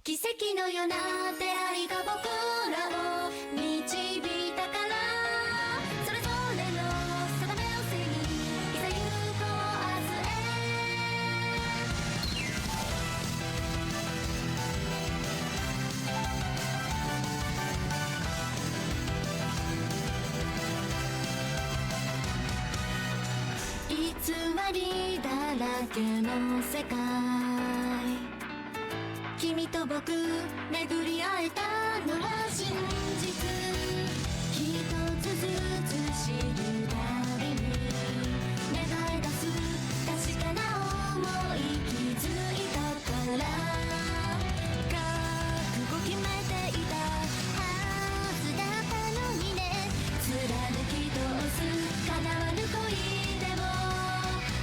奇跡のような出会いが僕らを導いたからそれぞれの定めを背にいざ行こう明日へ偽りだらけの世界君と僕巡り会えたのは真実一つずつ知るたびに願い出す確かな想い気づいたから覚悟決めていたはずだったのにね貫き通す叶わぬ恋でも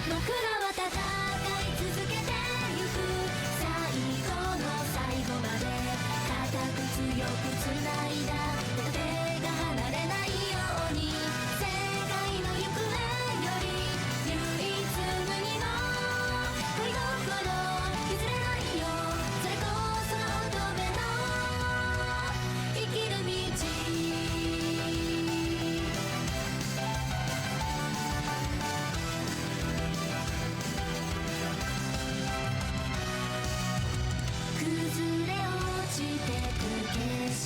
僕らは戦い続けてゆく最後の最後まで固く強くつないだ手が離れないように世界の行方より唯一無二の恋心譲れないよそれこそが乙女の生きる道崩れ落ちてく景色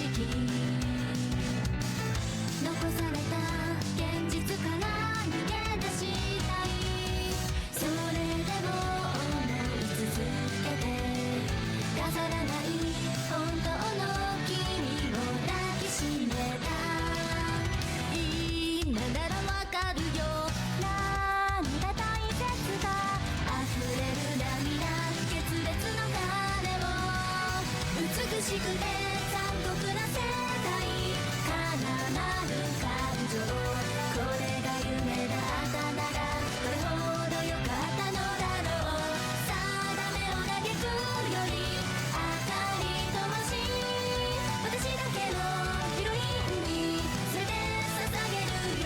残された現実から逃げ出したいそれでも思い続けて飾らない本当の君を抱きしめた今ならわかるよ何が大切か溢れる涙決裂の彼を美しくて残酷な世界叶わぬ感情これが夢だったならどれほどよかったのだろう定めを嘆くより明かり灯し私だけのヒロインに全て捧げるよ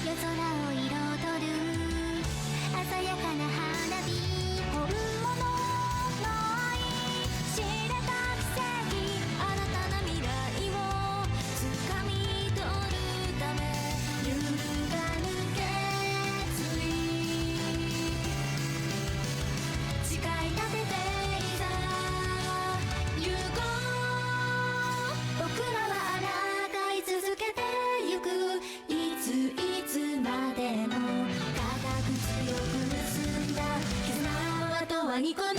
夜空を彩る鮮やかな花火本物の愛知れた奇跡新たな未来を掴み取るため揺るがぬ決意誓い立てていざ行こう僕らは抗い続けてゆくいつまでも固く強く結んだ絆は永遠にこの胸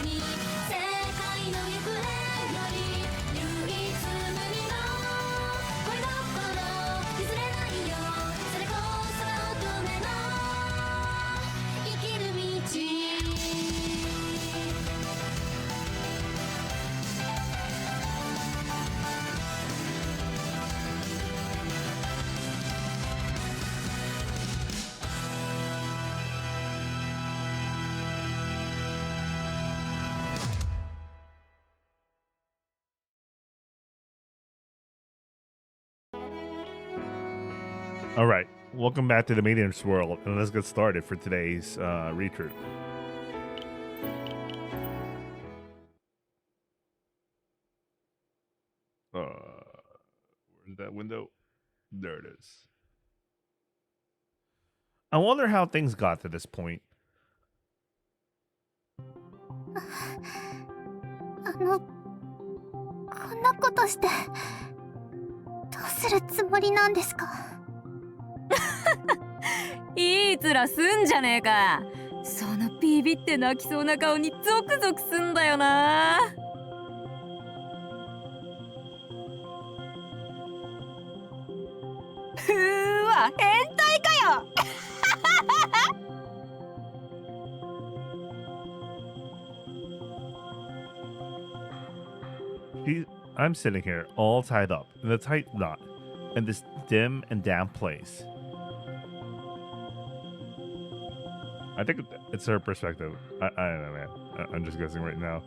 に世界の行方より唯一無二の恋心譲れないよそれこそが乙女の生きる道All right, welcome back to the Medium's World, and let's get started for today's read-through. Where's that window? There it is. I wonder how things got to this point. こんなことしてどうするつもりなんですか？いい面すんじゃねえか。そのビビって泣きそうな顔にゾクゾクすんだよな。うわ、変態かよ。I'm sitting here all tied up in a tight knot in this dim and damp place. I think it's her perspective. I don't know, man. I'm just guessing right now.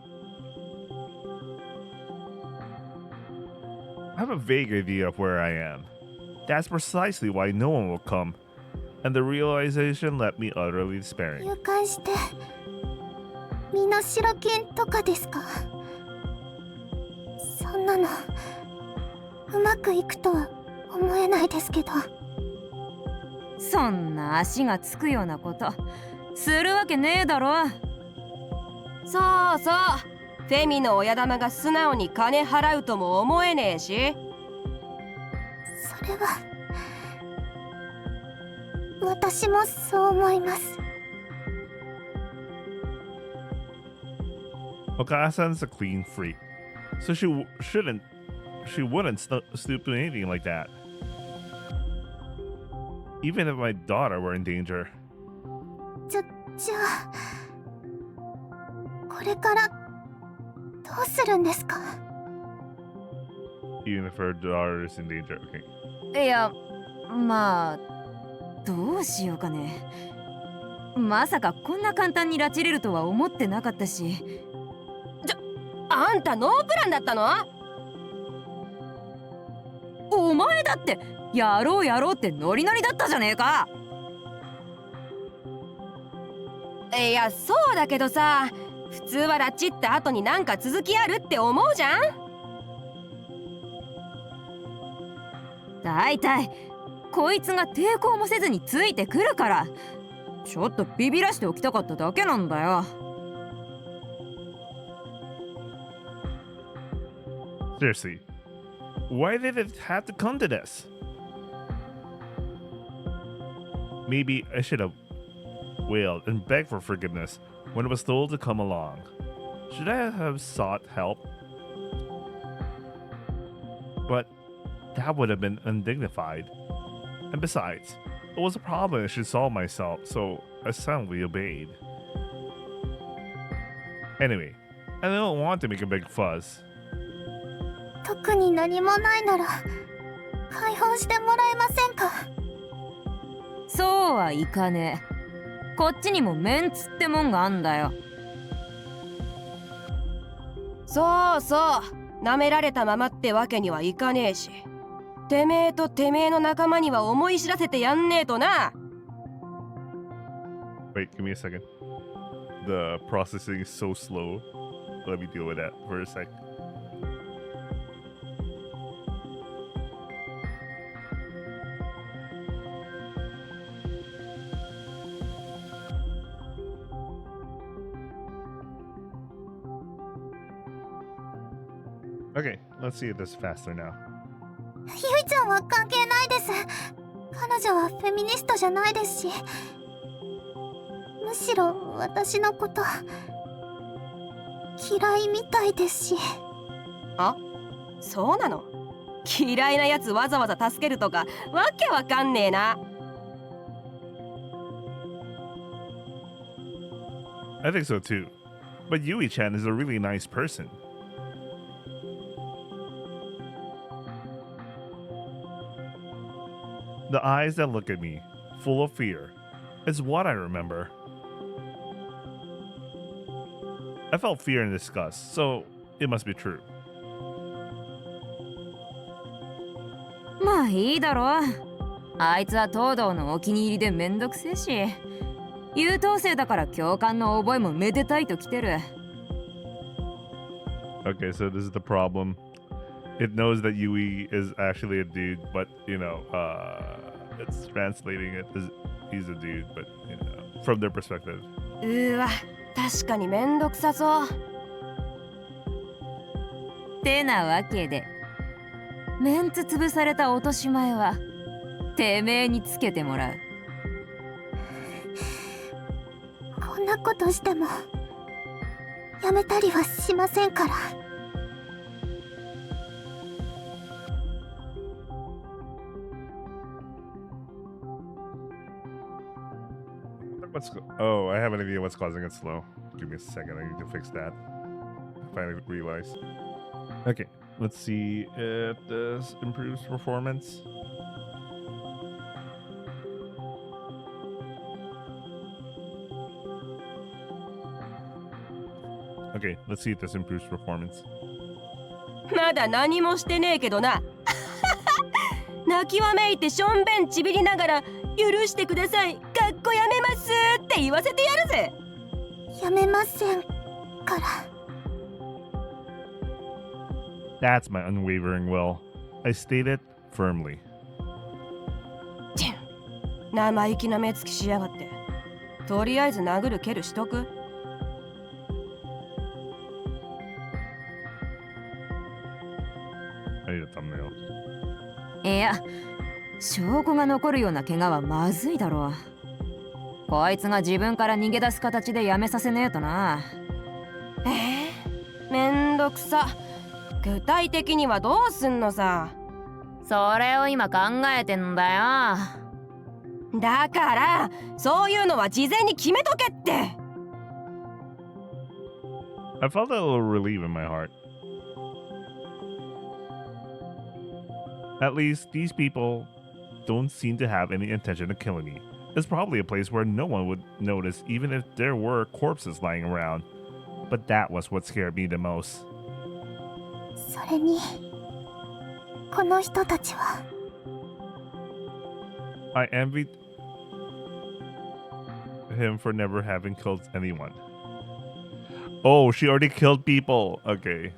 I have a vague idea of where I am. That's precisely why no one will come. And the realization left me utterly despairing. 誘拐して身代金とかですか？そんなのうまくいくとは思えないですけど。そんな足がつくようなことするわけねえだろ。そうそう、フェミの親玉が素直に金払うとも思えねえし。それは私もそう思います。Okasan's a clean freak, so she wouldn't stoop to anything like that. Even if my daughter were in danger. じゃあこれからどうするんですか？ Even if her daughter is in danger, okay. いや、まあどうしようかね。まさかこんな簡単に拉致れるとは思ってなかったし。あんたノープランだったの？お前だってやろうってノリノリだったじゃねえか。いや、そうだけどさ、普通は拉致った後になんか続きあるって思うじゃん。だいたいこいつが抵抗もせずについてくるからちょっとビビらしておきたかっただけなんだよ。Seriously, why did it have to come to this? Maybe I should have wailed and begged for forgiveness when I was told to come along. Should I have sought help? But that would have been undignified. And besides, it was a problem I should solve myself, so I silently obeyed. Anyway, I don't want to make a big fuss. 特に何もないなら解放してもらえませんか？そうはいかねえ。こっちにもメンツってもんがあんだよ。そうそう、舐められたままってわけにはいかねえし、てめえとてめえの仲間には思い知らせてやんねえとな。 Wait, give me a second. The processing is so slow. Let me deal with that for a sec. Okay, let's see if this is faster now. ゆいちゃんは関係ないです。彼女はフェミニストじゃないですし、むしろ私のこと嫌いみたいですし。あ、そうなの？嫌いなやつわざわざ助けるとかわけわかんねえな。I think so too. But Yui-chan is a really nice person. The eyes that look at me, full of fear, is what I remember. I felt fear and disgust, so it must be true. まあいいだろ。あいつは東堂のお気に入りでめんどくせえし、優等生だから教官の覚えもめでたいと来てる。Okay, so this is the problem. It knows that Yui is actually a dude, but it's translating it as he's a dude, but from their perspective. うわ、確かにめんどくさそう。てなわけで、メンツ潰された落とし前はてめえにつけてもらう。こんなことしてもやめたりはしませんから。Oh, I have an idea what's causing it slow. Give me a second, I need to fix that. I finally realized. Okay, let's see if this improves performance. Okay, let's see if this improves performance. まだ何もしてねえけどな。泣きわめいてしょんべんちびりながら許してください、学校やめますって言わせてやるぜ。やめませんから。 That's my unwavering will. I state it firmly. 生意気な目つきしやがって。とりあえず殴る蹴るしとく。I need a thumbnail. いや、証拠が残るような怪我はまずいだろう。こいつが自分から逃げ出す形でやめさせねえとな。めんどくさ。具体的にはどうすんのさ。それを今考えてんだよ。だからそういうのは事前に決めとけって。 I felt a little relief in my heart. At least these people don't seem to have any intention of killing me. It's probably a place where no one would notice even if there were corpses lying around. But that was what scared me the most. それにこの人たちは I envied him for never having killed anyone. Oh, she already killed people. Okay.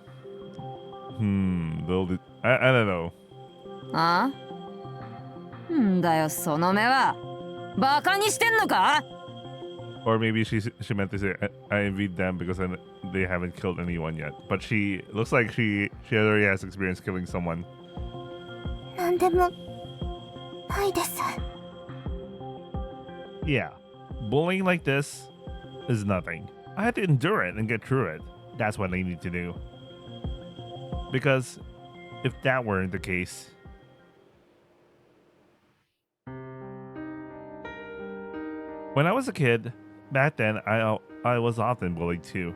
I don't know. あ？んだよその目は。バカにしてんのか？ Or maybe she meant to say I envied them because they haven't killed anyone yet. But she looks like she already has experience killing someone. 何でもないです。 Yeah, bullying like this is nothing. I had to endure it and get through it. That's what I need to do. Because if that weren't the case, when I was a kid, back then I was often bullied too.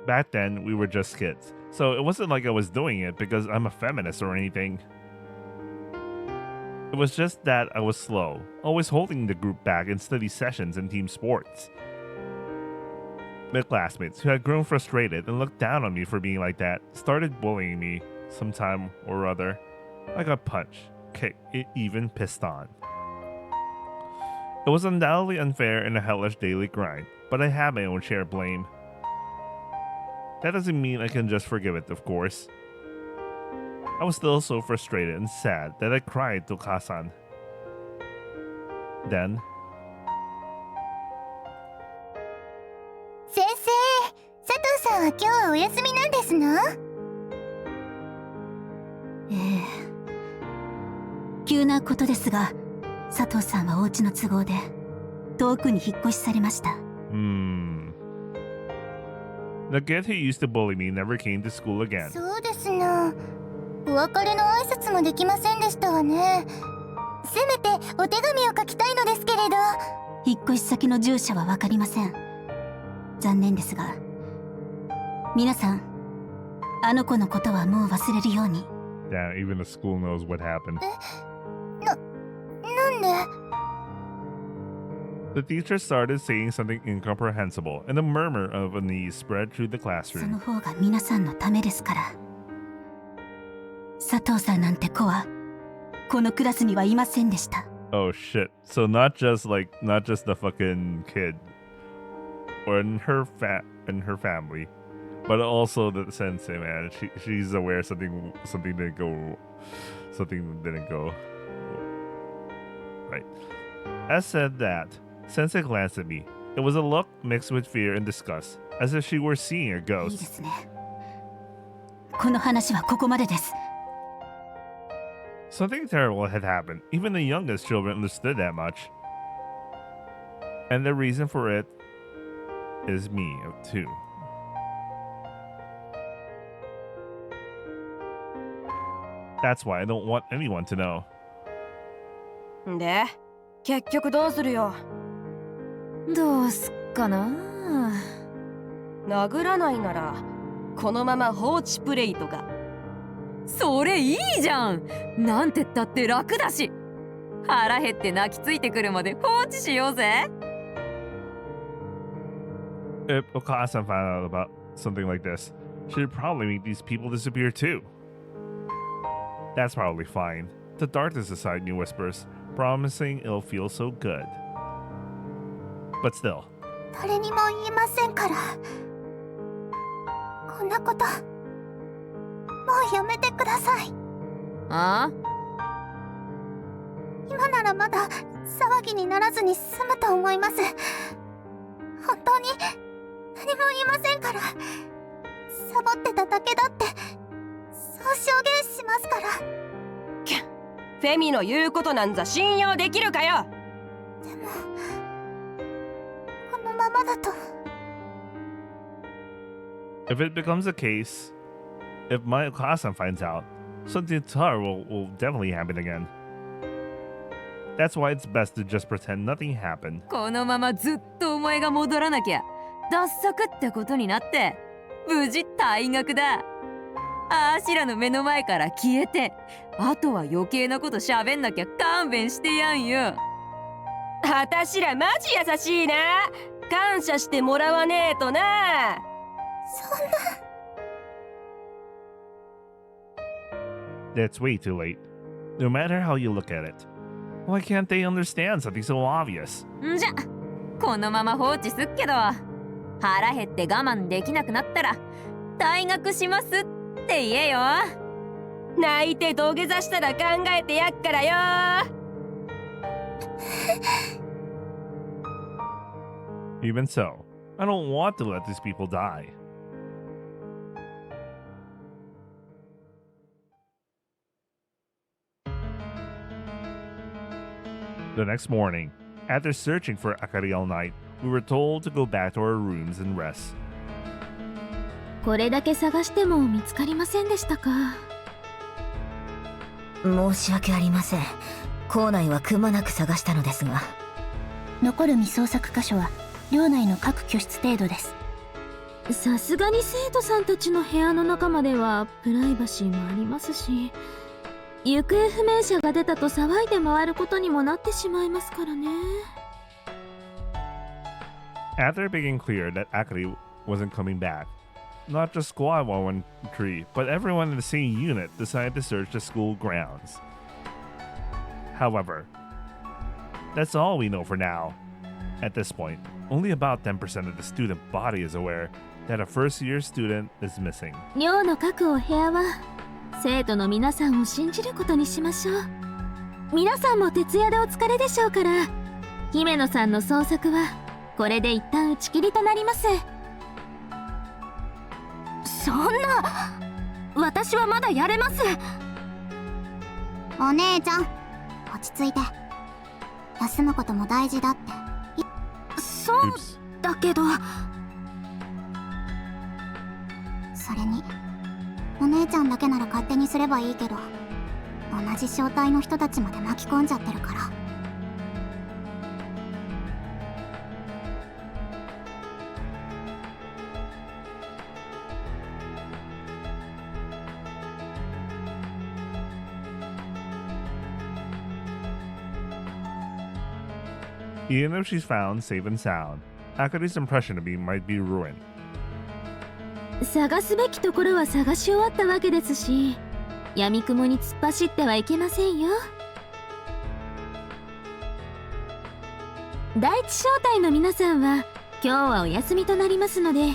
Back then we were just kids, so it wasn't like I was doing it because I'm a feminist or anything. It was just that I was slow, always holding the group back in study sessions and team sports. My classmates, who had grown frustrated and looked down on me for being like that, started bullying me sometime or other. I got punched, kicked, even pissed on. It was undoubtedly unfair and a hellish daily grind, but I had my own share of blame. That doesn't mean I can just forgive it, of course. I was still so frustrated and sad that I cried to Kasan. Then, 先生、佐藤さんは今日はお休みなんですの？急なことですが、佐藤さんはお家の都合で遠くに引っ越しされました。The kid who used to bully me never came to school again. そうですの。お別れの挨拶もできませんでしたわね。せめてお手紙を書きたいのですけれど。引っ越し先の住所はわかりません。残念ですが、皆さん、あの子のことはもう忘れるように。Damn, even the school knows what happened. なんで？ The teacher started saying something incomprehensible, and a murmur of unease spread through the その classroom. 方が皆さんのためですから。佐藤さんなんて子はこのクラスにはいませんでした。Oh shit! So not just the fucking kid, or in her family, but also the sensei, man. She's aware something didn't go. Right. As said that, Sensei glanced at me. It was a look mixed with fear and disgust, as if she were seeing a いいで ghost. すね。この話はここまでです。 Something terrible had happened. Even the youngest children understood that much. And the reason for it is me, too. That's why I don't want anyone to know. で、結局どうするよ。どうすっかな。殴らないならこのまま放置プレイとか。それいいじゃん。なんてったって楽だし。腹減って泣きついてくるまで放置しようぜ。If Okasan found out about something like this, she'd probably make these people disappear too. That's probably fine. The darkness aside, New whispers, promising it'll feel so good. But still. 誰にも言いませんから。こんなこと、もうやめてください。あ？今ならまだ騒ぎにならずに済むと思います。本当に何も言いませんから。サボってただけだってそう証言しますから。フェミの言うことなんざ信用できるかよ。でもこのままだと。 If it becomes a case, if my Okasan finds out, something to her will definitely happen again. That's why it's best to just pretend nothing happened. このままずっとお前が戻らなきゃ脱足ってことになって無事退学だ。アシラの目の前から消えて、あとは余計なこと喋んなきゃ勘弁してやんよ。あたしらマジ優しいな。感謝してもらわねえとな。そんな。 That's way too late. No matter how you look at it. Why can't they understand something so obvious? んじゃ、このまま放置すっけど、腹減って我慢できなくなったら退学しますって言えよ。泣いて土下座したら考えてやっからよ。Even so, I don't want to let these people die. The next morning, after searching for Akari all night, we were told to go back to our rooms and rest. これだけ探しても見つかりませんでしたか。申し訳ありません。校内はくまなく探したのですが。残る未捜索箇所は寮内の各居室程度です。さすがに生徒さんたちの部屋の中まではプライバシーもありますし、行方不明者が出たと騒いで回ることにもなってしまいますからね。 After it became clear that Akari wasn't coming back, not just Squad 113, but everyone in the same unit decided to search the school grounds. However, that's all we know for now. At this point, only about 10% of the student body is aware that a first-year student is missing. 寮の各お部屋は生徒の皆さんを信じることにしましょう。皆さんも徹夜でお疲れでしょうから、姫野さんの捜索はこれで一旦打ち切りとなります。そんな、私はまだやれます。お姉ちゃん、落ち着いて。休むことも大事だって。そうだけど。それにお姉ちゃんだけなら勝手にすればいいけど、同じ小隊の人たちまで巻き込んじゃってるから。Even if she's found safe and sound, Akari's impression of me might be ruined. 探すべきところは探し終わったわけですし、闇雲に突っ走ってはいけませんよ。第一小隊の皆さんは今日はお休みとなりますので、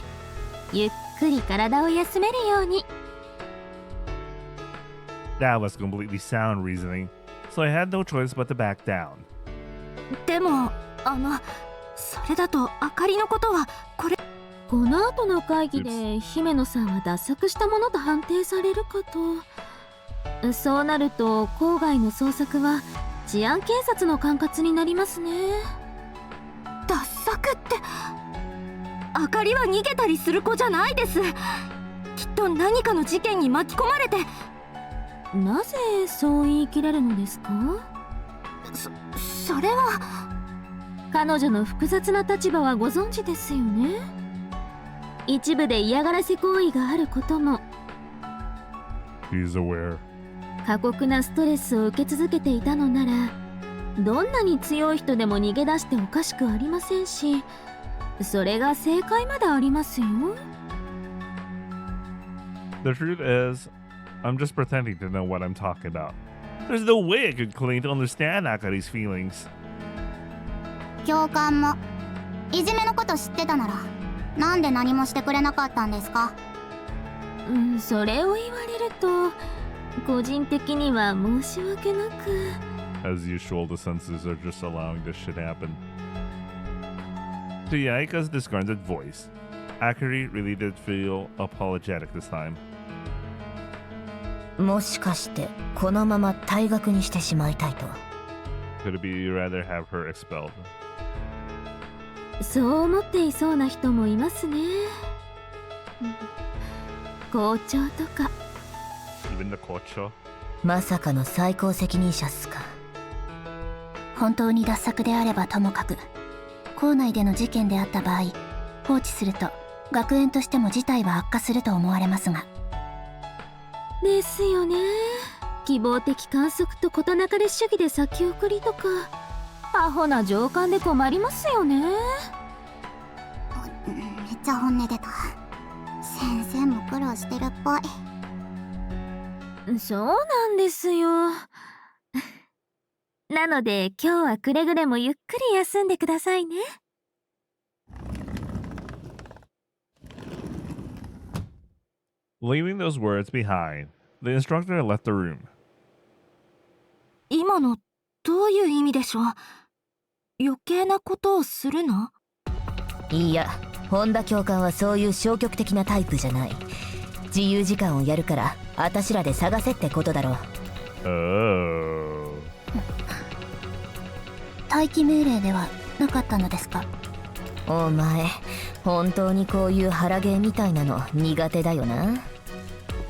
ゆっくり体を休めるように。 That was completely sound reasoning, so I had no choice but to back down. でもそれだとあかりのことはこの後の会議で姫野さんは脱索したものと判定されるかと。そうなると郊外の捜索は治安警察の管轄になりますね。脱索ってあかりは逃げたりする子じゃないです。きっと何かの事件に巻き込まれて。なぜそう言い切れるのですか？それは彼女の複雑な立場はご存知ですよね。一部で嫌がらせ行為があることも。 He's aware. 過酷なストレスを受け続けていたのなら、どんなに強い人でも逃げ出しておかしくありませんし、それが正解までありますよ。 The truth is, I'm just pretending to know what I'm talking about. There's no way I could claim to understand Akari's feelings. 教官もいじめのこと知ってたならなんで何もしてくれなかったんですか？それを言われると個人的には申し訳なく。 As usual, the senses are just allowing this shit happen. To Yaika's disgruntled voice, Akari really did feel apologetic this time. もしかしてこのまま退学にしてしまいたいと？ Could it be you'd rather have her expelled? そう思っていそうな人もいますね。校長とか。 Even the kocho? まさかの最高責任者っすか。本当に脱作であればともかく校内での事件であった場合放置すると学園としても事態は悪化すると思われますが。ですよね。希望的観測と事なかれ主義で先送りとかアホな上官で困りますよね。めっちゃ本音出た。先生も苦労してるっぽい。そうなんですよ。なので今日はくれぐれもゆっくり休んでくださいね。Leaving those words behind, the instructor left the room. 今のどういう意味でしょう？余計なことをするの？いや、本田教官はそういう消極的なタイプじゃない。自由時間をやるからあたしらで探せってことだろう。Oh. 待機命令ではなかったのですか？お前本当にこういう腹芸みたいなの苦手だよな。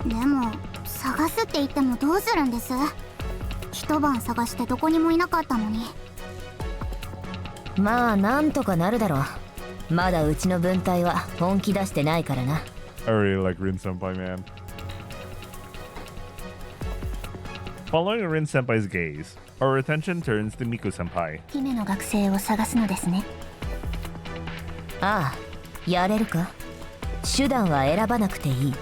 でも探すって言ってもどうするんです？一晩探してどこにもいなかったのに。まあなんとかなるだろう。まだうちの分隊は本気出してないからな。 I really like Rin Senpai, man. Following Rin Senpai's gaze, our attention turns to Miku Senpai. 姫の学生を探すのですね。ああ、やれるか？手段は選ばなくていい。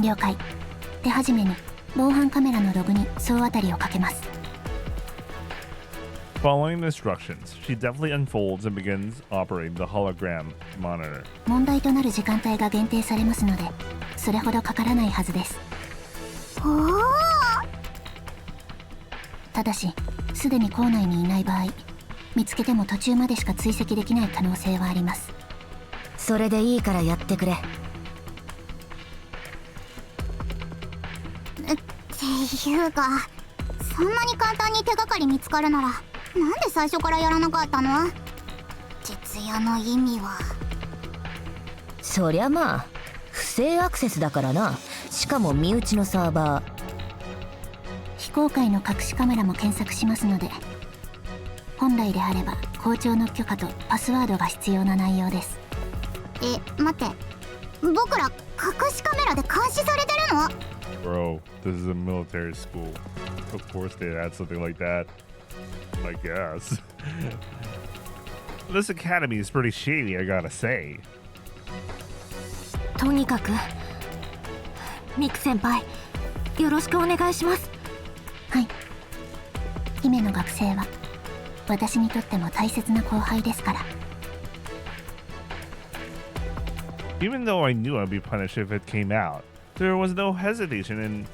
了解。手始めに防犯カメラのログに総当たりをかけます。 Following the instructions, she deftly unfolds and begins operating the hologram monitor. 問題となる時間帯が限定されますのでそれほどかからないはずです。おお。ただしすでに校内にいない場合見つけても途中までしか追跡できない可能性はあります。それでいいからやってくれ。っていうかそんなに簡単に手がかり見つかるならなんで最初からやらなかったの？徹夜の意味は。そりゃまあ不正アクセスだからな。しかも身内のサーバー。非公開の隠しカメラも検索しますので本来であれば校長の許可とパスワードが必要な内容です。待って、僕ら隠しカメラで監視されてるのBro, this is a military school. Of course they'd add something like that. I guess. This academy is pretty shady, I gotta say. とにかくミク先輩よろしくお願いします。はい、姫の学生は私にとっても大切な後輩ですから。 Even though I knew I'd be punished if it came out, there was no hesitation in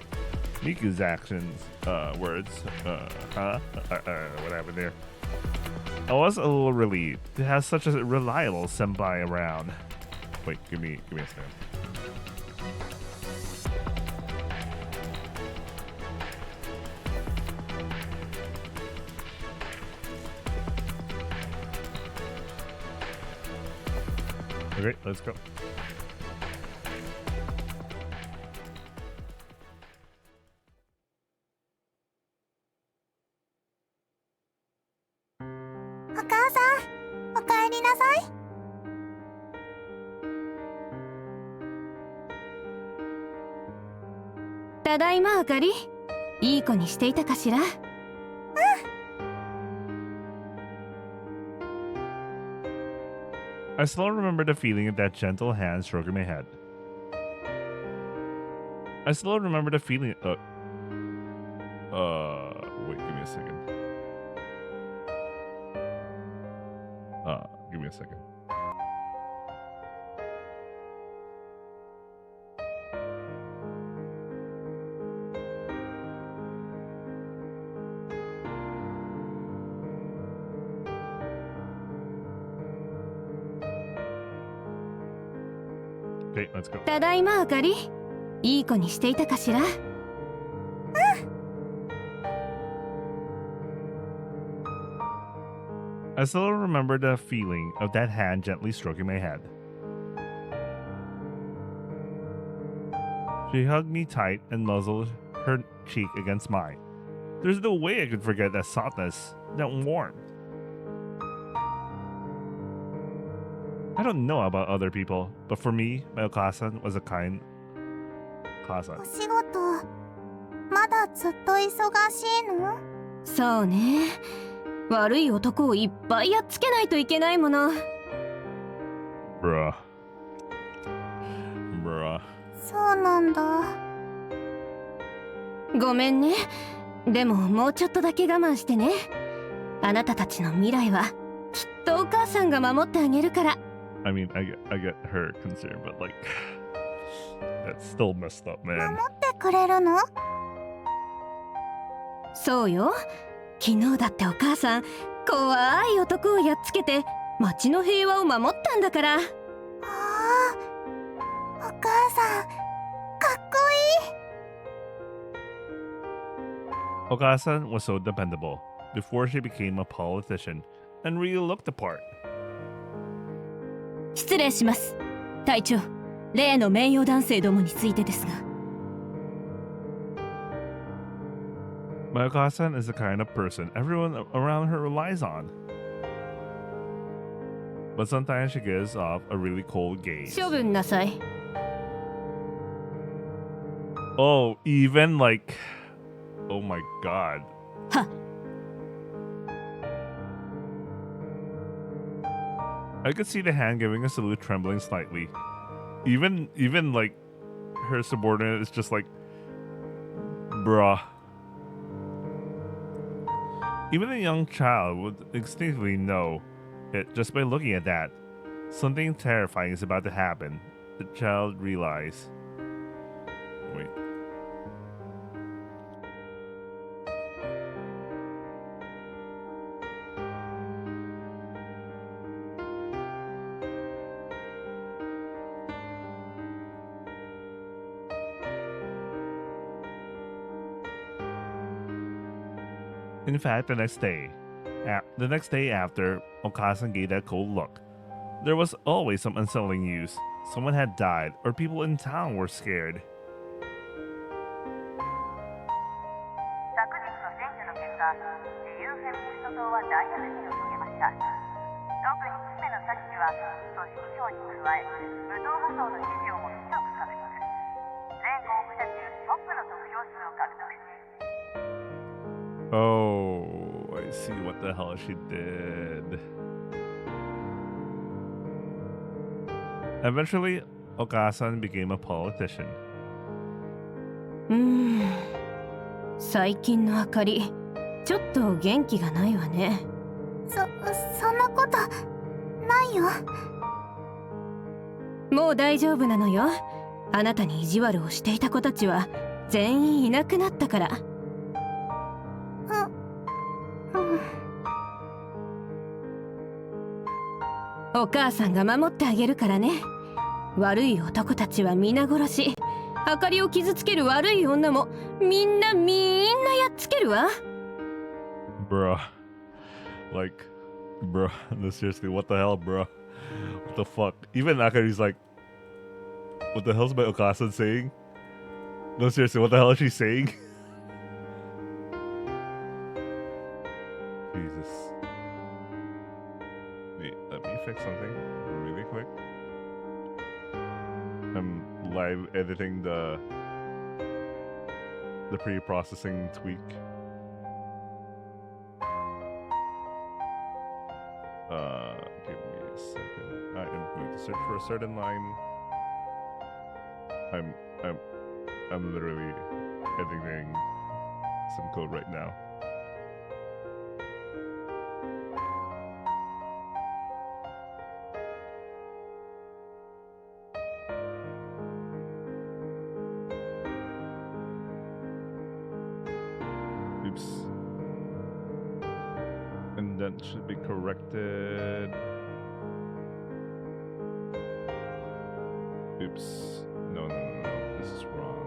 Miku's actions, words, what happened there? I was a little relieved to have such a reliable senpai around. Wait, give me a second. Okay, let's go. "ただいまあかり、いい子にしていたかしら?" I still remember the feeling of that gentle hand stroking my head. I still remember the feeling. Wait, give me a second. Give me a second. Okay, let's go. ただいまあかり。いい子にしていたかしら。I still remember the feeling of that hand gently stroking my head. She hugged me tight and nuzzled her cheek against mine. There's no way I could forget that softness, that warmth. I don't know about other people, but for me, my Okasan was a kind お Okasan. 仕事まだずっと忙しいの？そうね。悪い男をいっぱいやっつけないといけないもの。Bruh. そうなんだ。ごめんね。でももうちょっとだけ我慢してね。あなたたちの未来はきっとお母さんが守ってあげるから。I mean, I get her concern, but like, that's still messed up, man. 守ってくれるの？そうよ。昨日だってお母さん怖い男をやっつけて町の平和を守ったんだから。ああ、お母さんかっこいい。 Okasan was so dependable before she became a politician and really looked the part. 失礼します。隊長、例の名誉男性どもについてですが。My Okasan is the kind of person everyone around her relies on. But sometimes she gives off a really cold gaze. 処分なさい。Oh, even like... Oh my god. は。I could see the hand giving a salute trembling slightly. Even like her subordinate is just like, bruh. Even a young child would instinctively know it just by looking at that. Something terrifying is about to happen. The child realized. Wait. In fact, the next day after Okasan gave that cold look, there was always some unsettling news. Someone had died, or people in town were scared. 昨日の選挙の結果、自由フェミニスト党は大躍進を遂げました。特に姫のサチ氏は組織票に加え、無党派層の支持をも広く獲得。全候補者中トップの得票数を獲得し。Oh, I see what the hell she did. Eventually, Okasan became a politician. 最近のあかり、ちょっと元気がないわね。そんなことないよ。もう大丈夫なのよ。あなたに意地悪をしていた子たちは全員いなくなったから。お母さんが守ってあげるからね。悪い男たちは皆殺し。あかりを傷つける悪い女もみんなやっつけるわ。Bruh. Like, bruh. No, seriously, what the hell, bruh? What the fuck? Even Akari's like, what the hell's my Okasan saying? No, seriously, what the hell is she saying? Jesus. Wait, let me fix something really quick. I'm live editing the pre-processing tweak. Give me a second. I am going to search for a certain line. I'm I'm literally editing some code right now. Oops. And that should be corrected. Oops. No. This is wrong.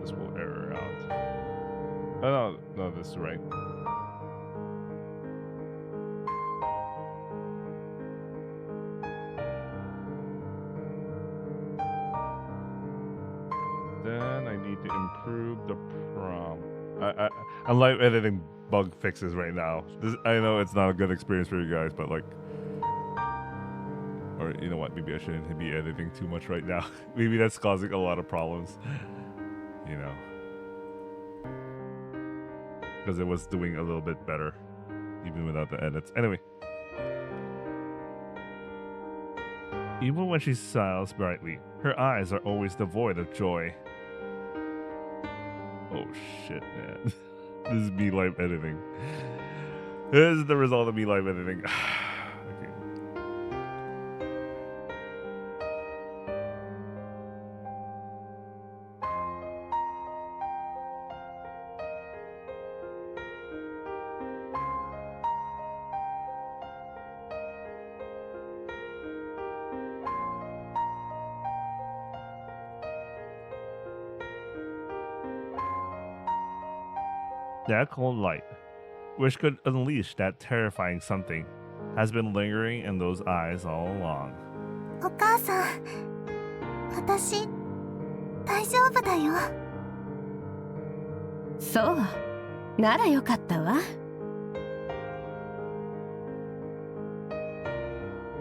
This will error out. Oh no, this is right. Then I need to improve the prompt. I'm live editing bug fixes right now. I know it's not a good experience for you guys, but like, or you know what? Maybe I shouldn't be editing too much right now. Maybe that's causing a lot of problems. You know, because it was doing a little bit better even without the edits. Anyway, even when she smiles brightly, her eyes are always devoid of joy. Oh shit, man. This is me live editing. This is the result of me live editing. Okay. That cold light, which could unleash that terrifying something, has been lingering in those eyes all along. お母さん、私大丈夫だよ。そうならよかったわ。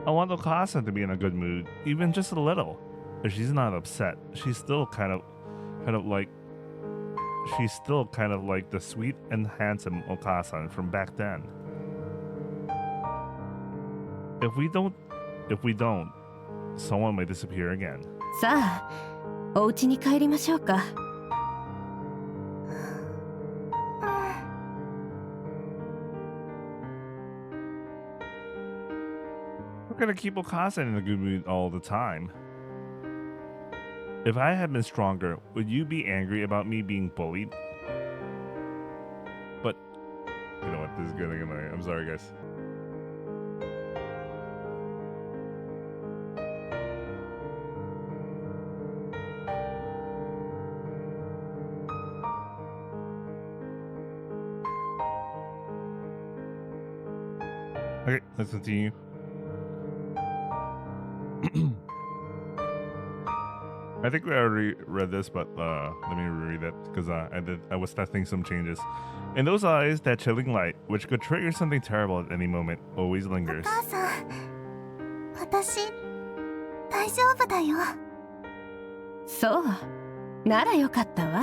I want Okasa to be in a good mood, even just a little. If she's not upset, she's still kind of like the sweet and handsome Okasa from back then. If we don't, someone may disappear again. さあお家に帰りましょうか。 We're gonna keep Okasa in a good mood all the time. If I had been stronger, would you be angry about me being bullied? But, you know what, this is getting annoying. I'm sorry, guys. Okay, let's continue. I think we already read this, but let me reread it because I was testing some changes. In those eyes, that chilling light, which could trigger something terrible at any moment, always お lingers. 母さん、私大丈夫だよ。そうならよかったわ。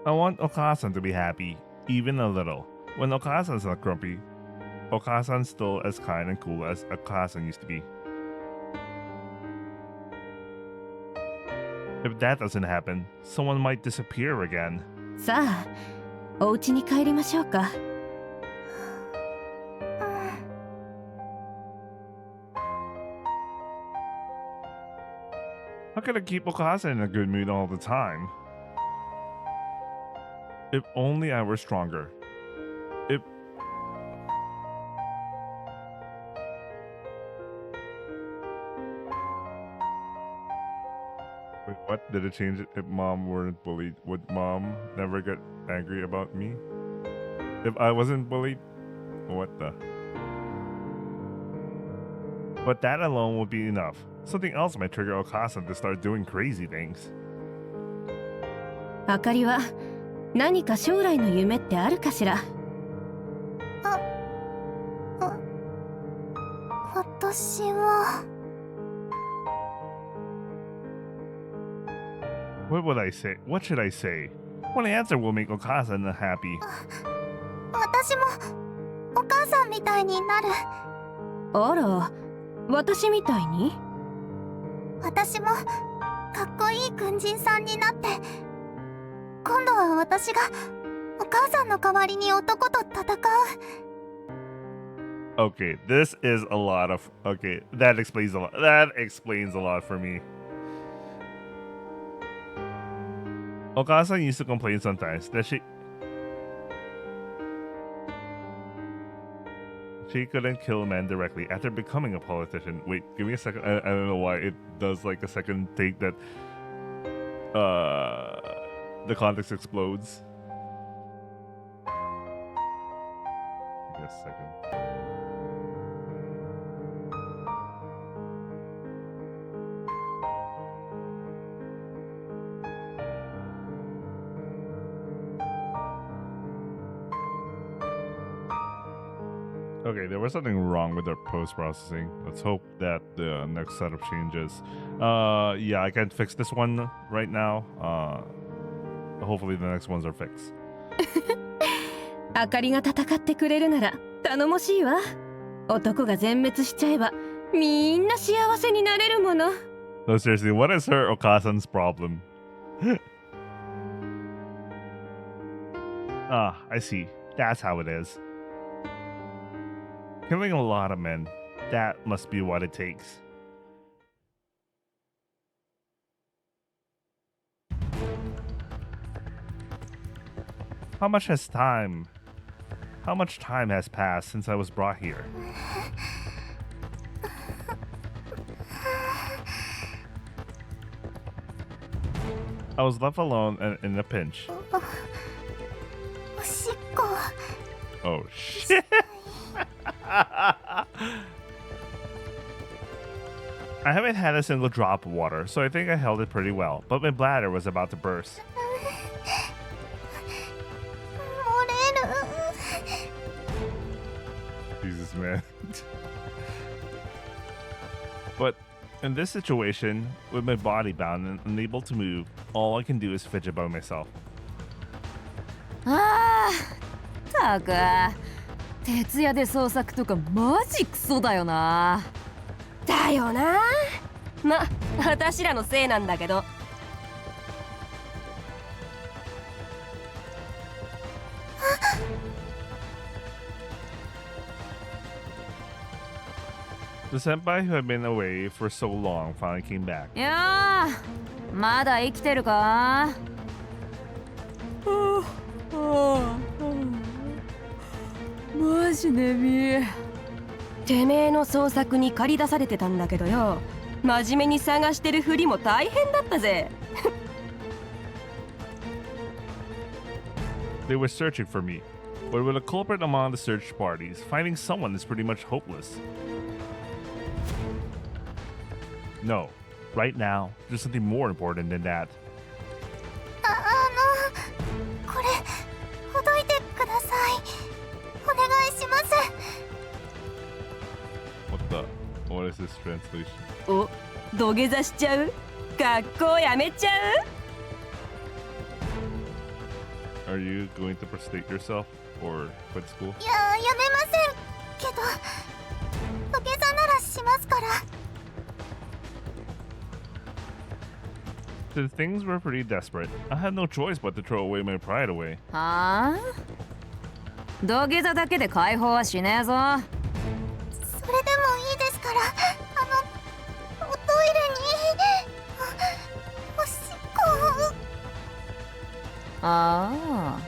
I want Okasan to be happy, even a little. When Okasan's not grumpy, Okasan's still as kind and cool as Okasan used to be. If that doesn't happen, someone might disappear again. さあお家に帰りましょうか。 How can I keep Okasa in a good mood all the time? If only I were stronger. If... Wait, what? Did it change it? If mom weren't bullied, would mom never get angry about me? If I wasn't bullied? What the? But that alone would be enough. Something else might trigger Okasa to start doing crazy things. あかりは何か将来の夢ってあるかしら。私は What would I say? What should I say? One answer will make Okasa happy. 私もお母さんみたいになる。あら私みたいに。私もかっこいい軍人さんになって、今度は私がお母さんの代わりに男と戦う。 Okay, this is a lot of. Okay, that explains a lot. That explains a lot for me. Okasa used to complain sometimes that she couldn't kill men directly after becoming a politician. Wait, give me a second. I don't know why it does like a second take that the context explodes. Give me a second. Okay, there was something wrong with the post-processing. Let's hope that the next setup changes. Yeah, I can't fix this one right now. Hopefully the next ones are fixed. あかりが戦ってくれるなら頼もしいわ。男が全滅しちゃえばみんな幸せになれるもの。No, seriously, what is her Okasan's problem? Ah, I see. That's how it is. Killing a lot of men. That must be what it takes. How much time has passed since I was brought here? I was left alone in a pinch. おしっこ。 Oh shit. I haven't had a single drop of water, so I think I held it pretty well, but my bladder was about to burst. 漏れる。 Jesus, man. But in this situation, with my body bound and unable to move, all I can do is fidget by myself. あーたく徹夜で捜索とかマジクソだよな。だよな。ま、私らのせいなんだけど。The senpai who had been away for so long finally came back. いやーまだ生きてるか。マジねみ。てめえの捜索に駆り出されてたんだけどよ。真面目に探してるふりも大変だったぜ。They were searching for me, but with a culprit among the search parties, finding someone is pretty much hopeless. No, right now, there's something more important than that. これほどいてください。お願いします。 What is this translation? お、土下座しちゃう？学校やめちゃう？ Are you going to prostrate yourself or quit school? いや、やめませんけど、土下座ならしますから。 Since things were pretty desperate, I had no choice but to throw away my pride away. はあ土下座だけで解放はしねえぞ。それでもいいですから、おトイレにおしっこを。あ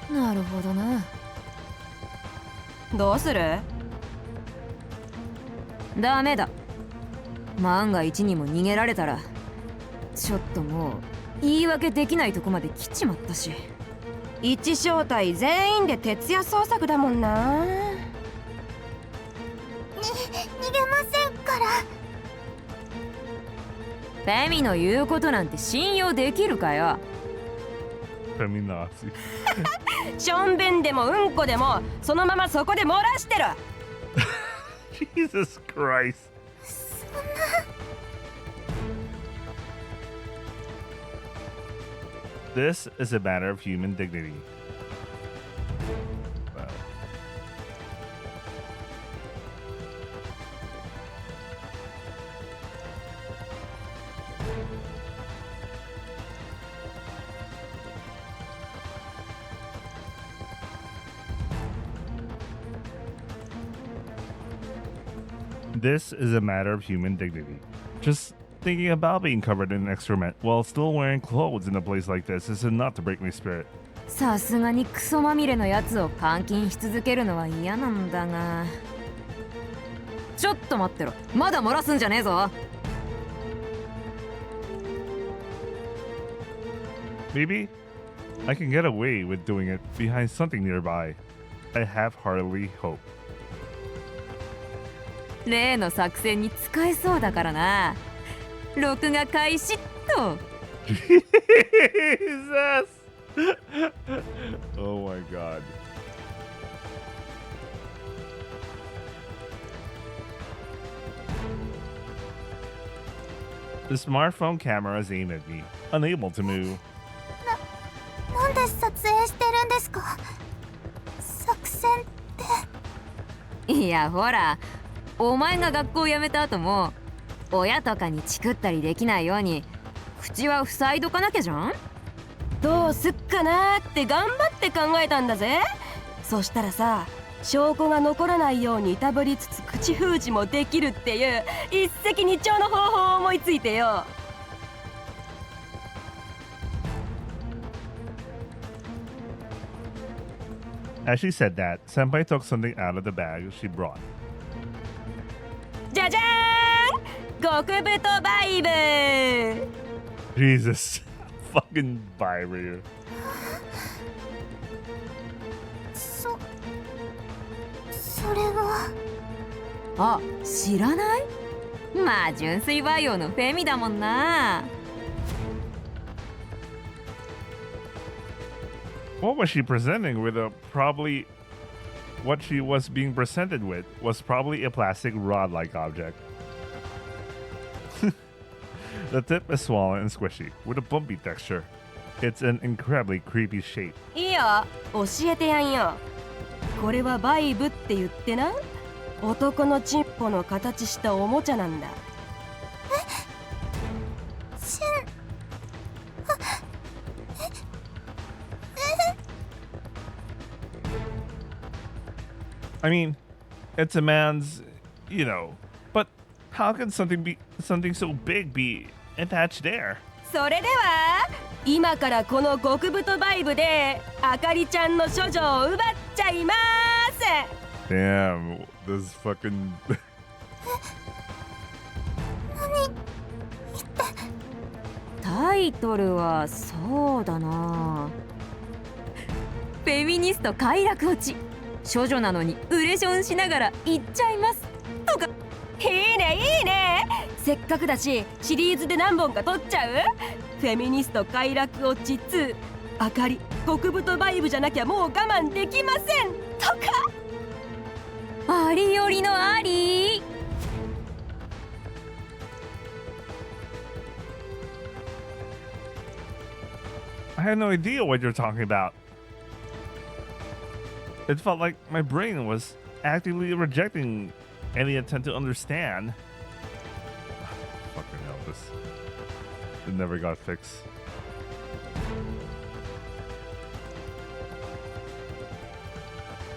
あなるほどな。どうする？ダメだ。万が一にも逃げられたらちょっともう言い訳できないとこまで来ちまったし。一小隊全員で徹夜捜索だもんな。逃げませんから。フェミの言うことなんて信用できるかよ。Feminazi. しょんべんでもうんこでもそのままそこで漏らしてる。Jesus Christ. This is a matter of human dignity. Wow. This is a matter of human dignity. Just thinking about being covered in excrement while still wearing clothes in a place like this is enough to break my spirit. さすがにクソまみれのやつを監禁し続けるのは嫌なんだが。ちょっと待ってろ、まだ漏らすんじゃねえぞ。Maybe I can get away with doing it behind something nearby. I have hardly hope. 例の作戦に使えそうだからな。録画開始っと。Jesus! Oh my god. The smartphone camera is aimed at me, unable to move. なんで撮影してるんですか？作戦って。いやほら、お前が学校辞めた後も親とかにチクったりできないように口は塞いどかなきゃじゃん。どうすっかなーって頑張って考えたんだぜ。そしたらさ、証拠が残らないようにいたぶりつつ口封じもできるっていう一石二鳥の方法を思いついてよ。As she said that, Senpai took something out of the bag she brought. じゃじゃーん、極太バイブ。 Jesus. Fucking vibrator. それは。あ、知らない？まあ純粋バイオのフェミだもんな。What was she presenting with probably what she was being presented with was probably a plastic rod-like object. The tip is swollen and squishy, with a bumpy texture. It's an incredibly creepy shape. いいよ、教えてやんよ。これはバイブって言ってな、男のチンポの形したおもちゃなんだ。I mean, it's a man's, you know, but how can something so big be attached there? それでは今からこの極太バイブであかりちゃんの処女を奪っちゃいます。 Damn, this fucking タイトルはそうだな。フェミニスト快楽落ち。処女なのにウレションしながら行っちゃいますとか。いいねいいね、せっかくだしシリーズで何本か撮っちゃう？フェミニスト快楽落ち2、あかり極太バイブじゃなきゃもう我慢できませんとか。ありよりのあり。I had no idea what you're talking about. It felt like my brain was actively rejecting any attempt to understand. Fucking hell, it never got fixed.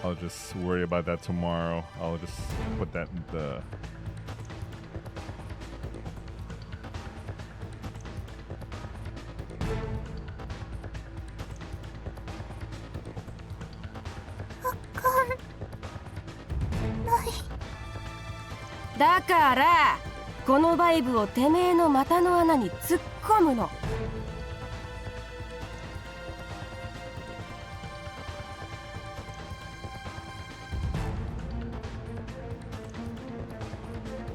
I'll just worry about that tomorrow. I'll just put that in the...だからこのバイブをてめえの股の穴に突っ込むの。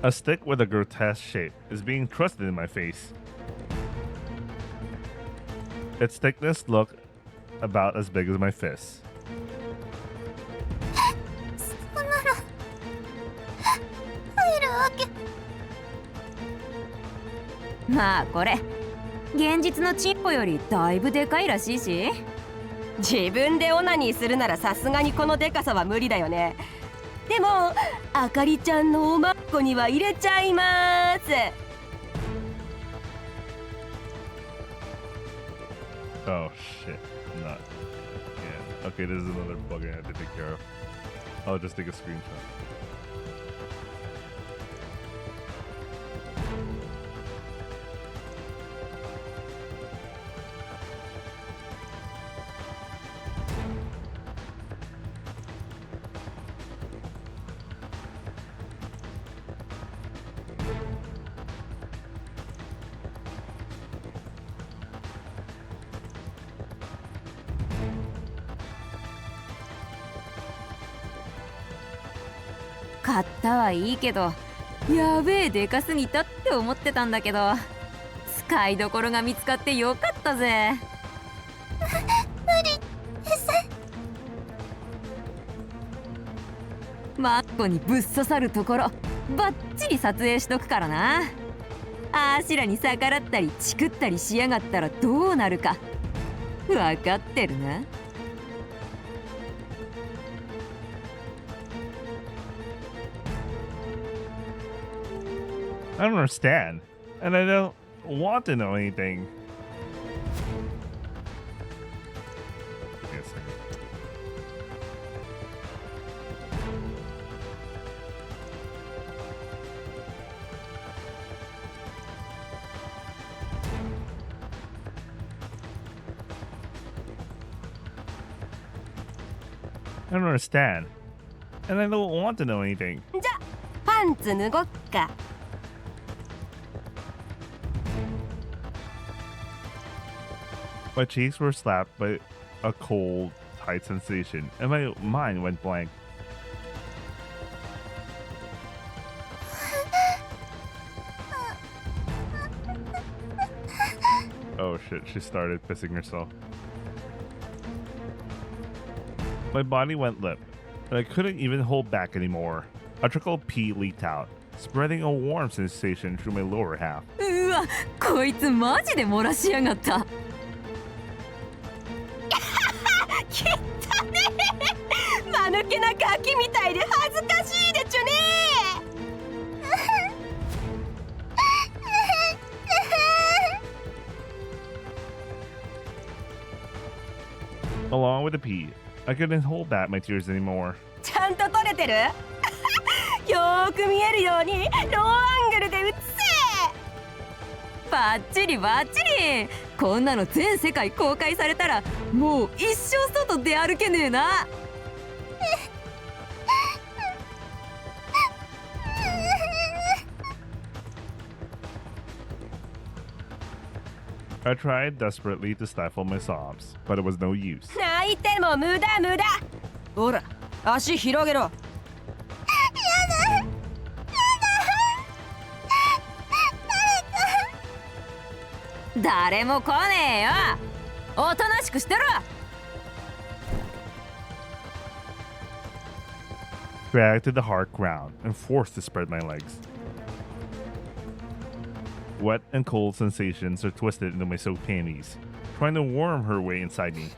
A stick with a grotesque shape is being thrust in my face. Its thickness looked about as big as my fist. そんなの入るわけ。まあこれ現実のチンポよりだいぶでかいらしいし。自分でオナニーするならさすがにこのでかさは無理だよね。でもあかりちゃんのおまっこには入れちゃいます。 Oh shit, not. Yeah. Okay, this is another bug I have to take care of. I'll just take a screenshot. 買ったはいいけど、やべえでかすぎたって思ってたんだけど、使いどころが見つかってよかったぜ。無理です。マッコにぶっ刺さるところバッチリ撮影しとくからな。あしらに逆らったりチクったりしやがったらどうなるか分かってるな。I don't understand, and I don't want to know anything. Give me a second. I don't understand, and I don't want to know anything. じゃパンツ脱ごっか。My cheeks were slapped by a cold, tight sensation, and my mind went blank. Oh shit, she started pissing herself. My body went limp, and I couldn't even hold back anymore. A trickle of pee leaked out, spreading a warm sensation through my lower half. うわ、こいつマジで漏らしやがった。きったねえ、間抜けなガキみたいで恥ずかしいでちゅね。Along with the pee, I couldn't hold back my tears anymore. ちゃんと撮れてるよーく見えるようにローアングルで映せ。バッチリバッチリ。こんなの全世界公開されたらもう一生外出歩けねえな。I tried desperately to stifle my sobs, but it was no use. 泣いても無駄無駄。ほら足広げろ。誰も来ねえよ。おとなしくしてろ。Dragged to the hard ground and forced to spread my legs. Wet and cold sensations are twisted into my soaked panties, trying to worm her way inside me.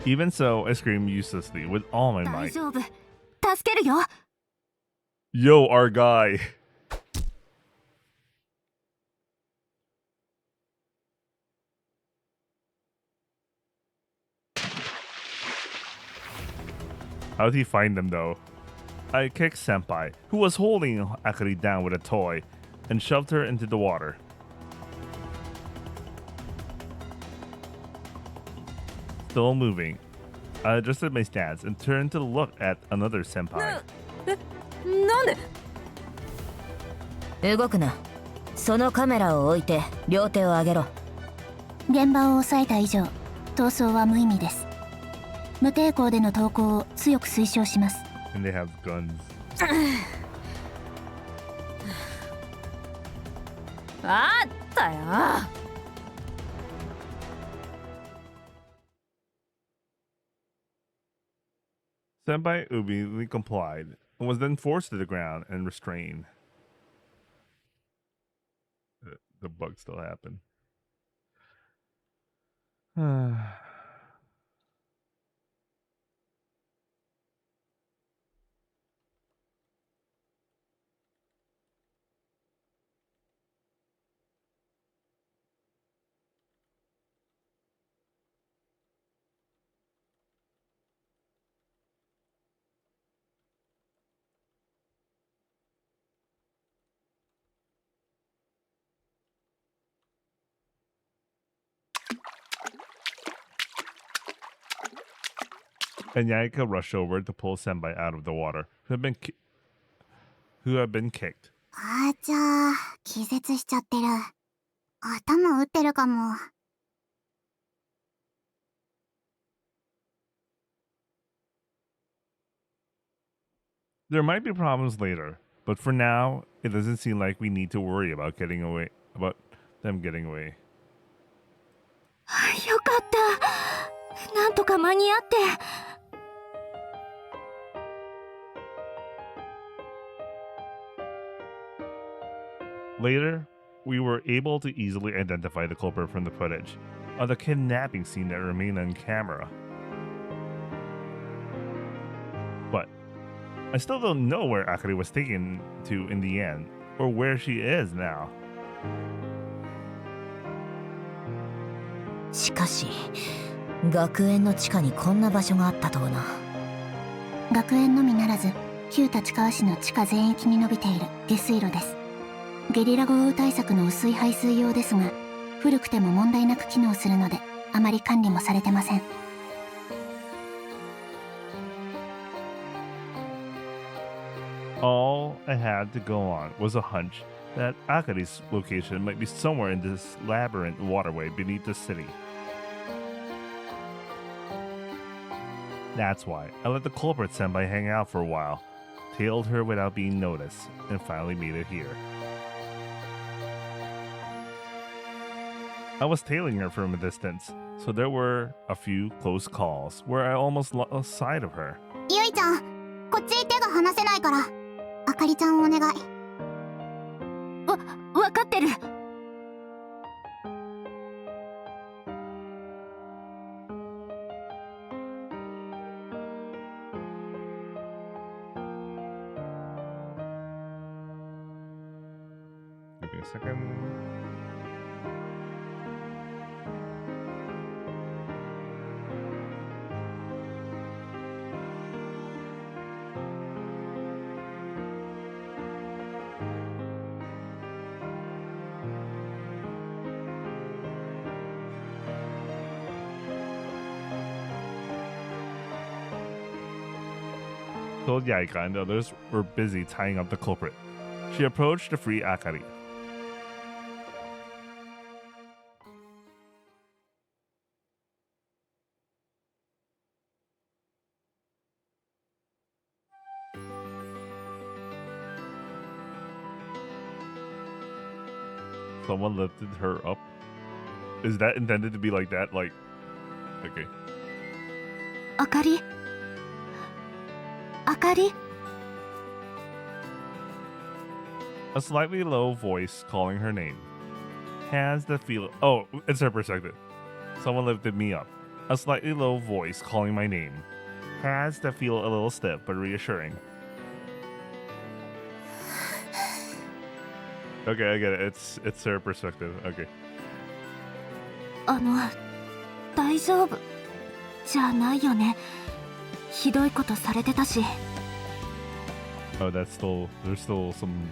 Even so, I screamed uselessly with all my 大 might. 丈夫。助けるよ。 Yo, our guy. How did he find them though? I kicked Senpai, who was holding Akari down with a toy, and shoved her into the water. Still moving, I adjusted my stance and turned to look at another senpai. なんで。動くな。そのカメラを置いて両手を上げろ。現場を押さえた以上、逃走は無意味です。無抵抗での投降を強く推奨します。And they have guns. あったよ。Senpai obediently complied and was then forced to the ground and restrained. The bug still happened. And Yaika rushed over to pull Senpai out of the water, who had been kicked. あーちゃー、気絶しちゃってる。頭打ってるかも。There might be problems later, but for now, it doesn't seem like we need to worry about them getting away. よかった。なんとか間に合って。Later, we were able to easily identify the culprit from the footage of the kidnapping scene that remained on camera. But I still don't know where Akari was taken to in the end, or where she is now. しかし学園の地下にこんな場所があったとはな。学園のみならず旧立川市の地下全域に伸びている下水路です。ゲリラ豪雨対策の薄い排水用ですが、古くても問題なく機能するのであまり管理もされてません。All I had to go on was a hunch that Akari's location might be somewhere in this labyrinth waterway beneath the city. That's why I let the culprit senpai hang out for a while, tailed her without being noticed, and finally made it here. I was tailing her from a distance, so there were a few close calls where I almost lost sight of her. ゆいちゃん、こっち手が離せないから、あかりちゃんお願い。わかってる。Give me a second. Told Yaika and others were busy tying up the culprit. She approached to free Akari. Someone lifted her up. Is that intended to be like that? Like, okay. あかり、あかり。 A slightly low voice calling her name. Hands that feel. Oh, it's her perspective. Someone lifted me up. A slightly low voice calling my name. Hands that feel a little stiff but reassuring. Okay, I get it. It's her perspective. Okay. 大丈夫じゃないよね。ひどいことされてたし。 Oh, there's still some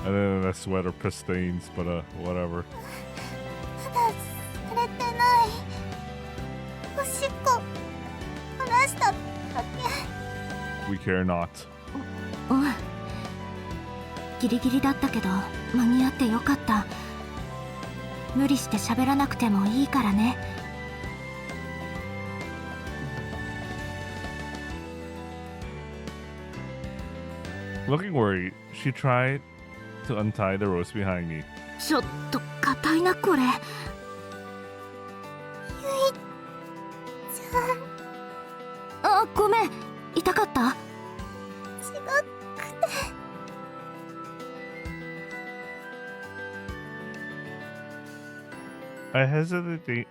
I don't know, that sweater piss stains, but whatever. ただされてない。おしっこ漏らしただけ。 We care not. うん。ギリギリだったけど間に合ってよかった。無理して喋らなくてもいいからね。 Looking worried, she tried to untie the ropes behind me. ちょっと硬いなこれ。ゆいちゃん。あ、ごめん。痛かった？違くて。 I hesitantly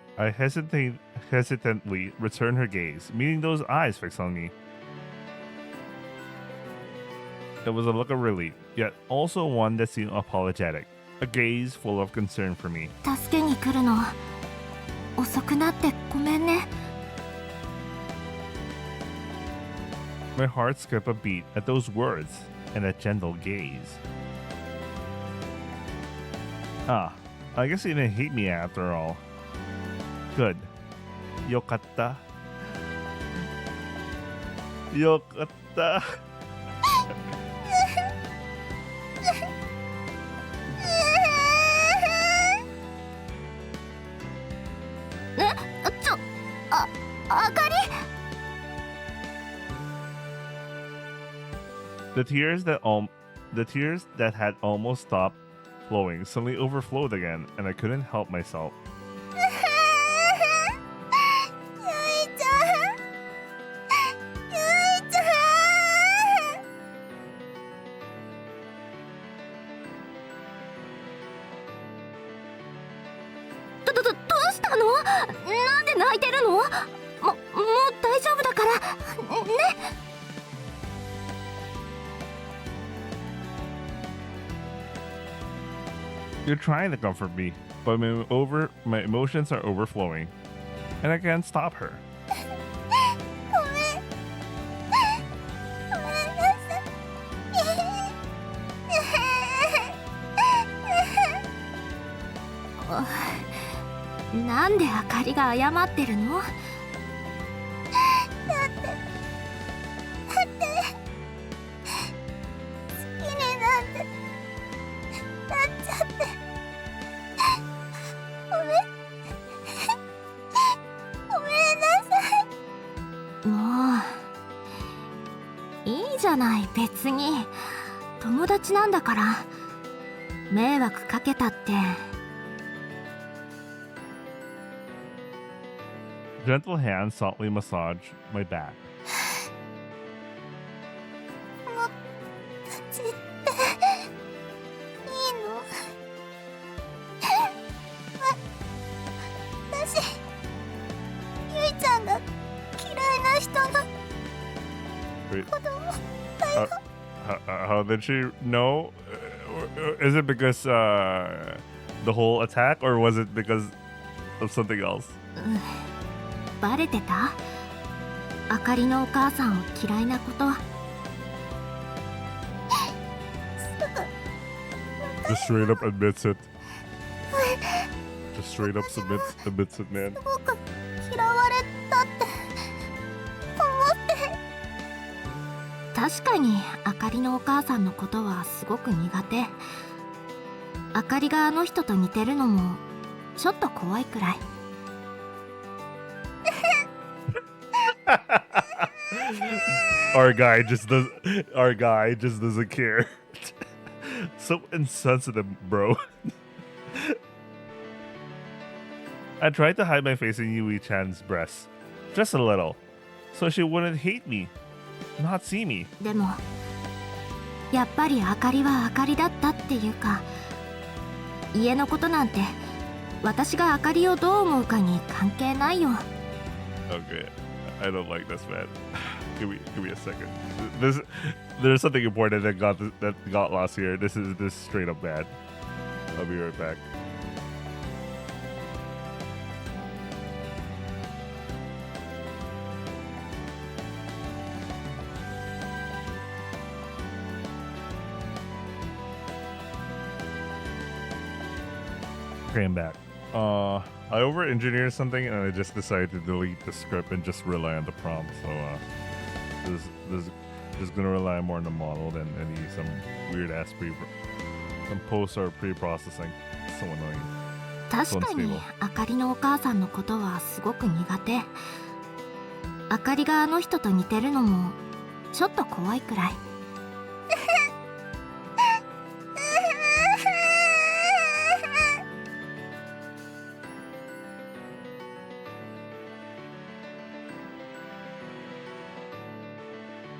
returned her gaze, meeting those eyes fixed on me. It was a look of relief, yet also one that seemed apologetic, a gaze full of concern for me. 助けに来るの遅くなってごめんね。 My heart skipped a beat at those words and that gentle gaze. Ah, I guess he didn't hate me after all. Good. Yokatta. Yokatta. あかり The tears that had almost stopped flowing suddenly overflowed again, and I couldn't help myself. ゆいちゃんゆいちゃんどうしたの？なんで泣いてるの？もう大丈夫だからね。You're trying to comfort me, but my emotions are overflowing, and I can't stop her. ごめんなさい。なんであかりが謝ってるの？だって好きになんてなっちゃってごめんなさい。もういいじゃない、別に友達なんだから。迷惑かけたって。 Gentle hands softly massage my back. もう立ちっていいの？私ゆいちゃんが嫌いな人の Wait, 子供だよ。 how did she know? Is it because the whole attack, or was it because of something else? バレてた？あかりのお母さんを嫌いなこと。 Just straight up admits it. Just straight up admits it, man. すごく嫌われたって思って。確かにあかりのお母さんのことはすごく苦手。あかりがあの人と似てるのもちょっと怖いくらい。Our guy just doesn't care. So insensitive, bro. I tried to hide my face in Yui-chan's breast, just a little, so she wouldn't hate me, not see me. でもやっぱりあかりはあかりだったっていうか、家のことなんて私があかりをどう思うかに関係ないよ。 Okay, I don't like this, man. Give me a second. There's something important that got lost here. This is straight up bad. I'll be right back. Okay, I'm back. I over-engineered something and I just decided to delete the script and just rely on the prompt. So this just gonna rely more on the model than any some weird ass some post or pre-processing. So annoying. 確かにあかりのお母さんのことはすごく苦手。あかりがあの人と似てるのもちょっと怖いくらい。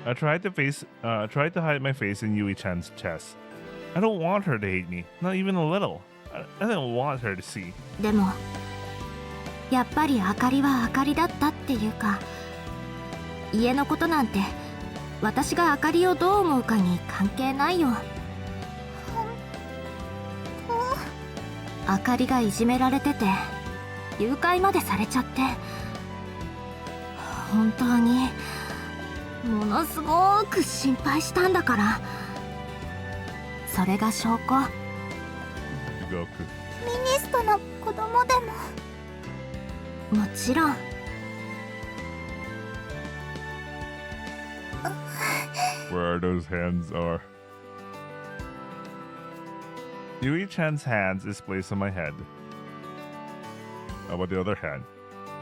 I tried to hide my face in Yui-chan's chest. I don't want her to hate me, not even a little. I don't want her to see. でもやっぱりあかりはあかりだったっていうか、家のことなんて私があかりをどう思うかに関係ないよ。あかりがいじめられてて誘拐までされちゃって、本当にものすごく心配したんだから。それが証拠。フェミニストの子供でも。もちろん。Where are those hands are? Yui-chan's hands is placed on my head. How about the other hand?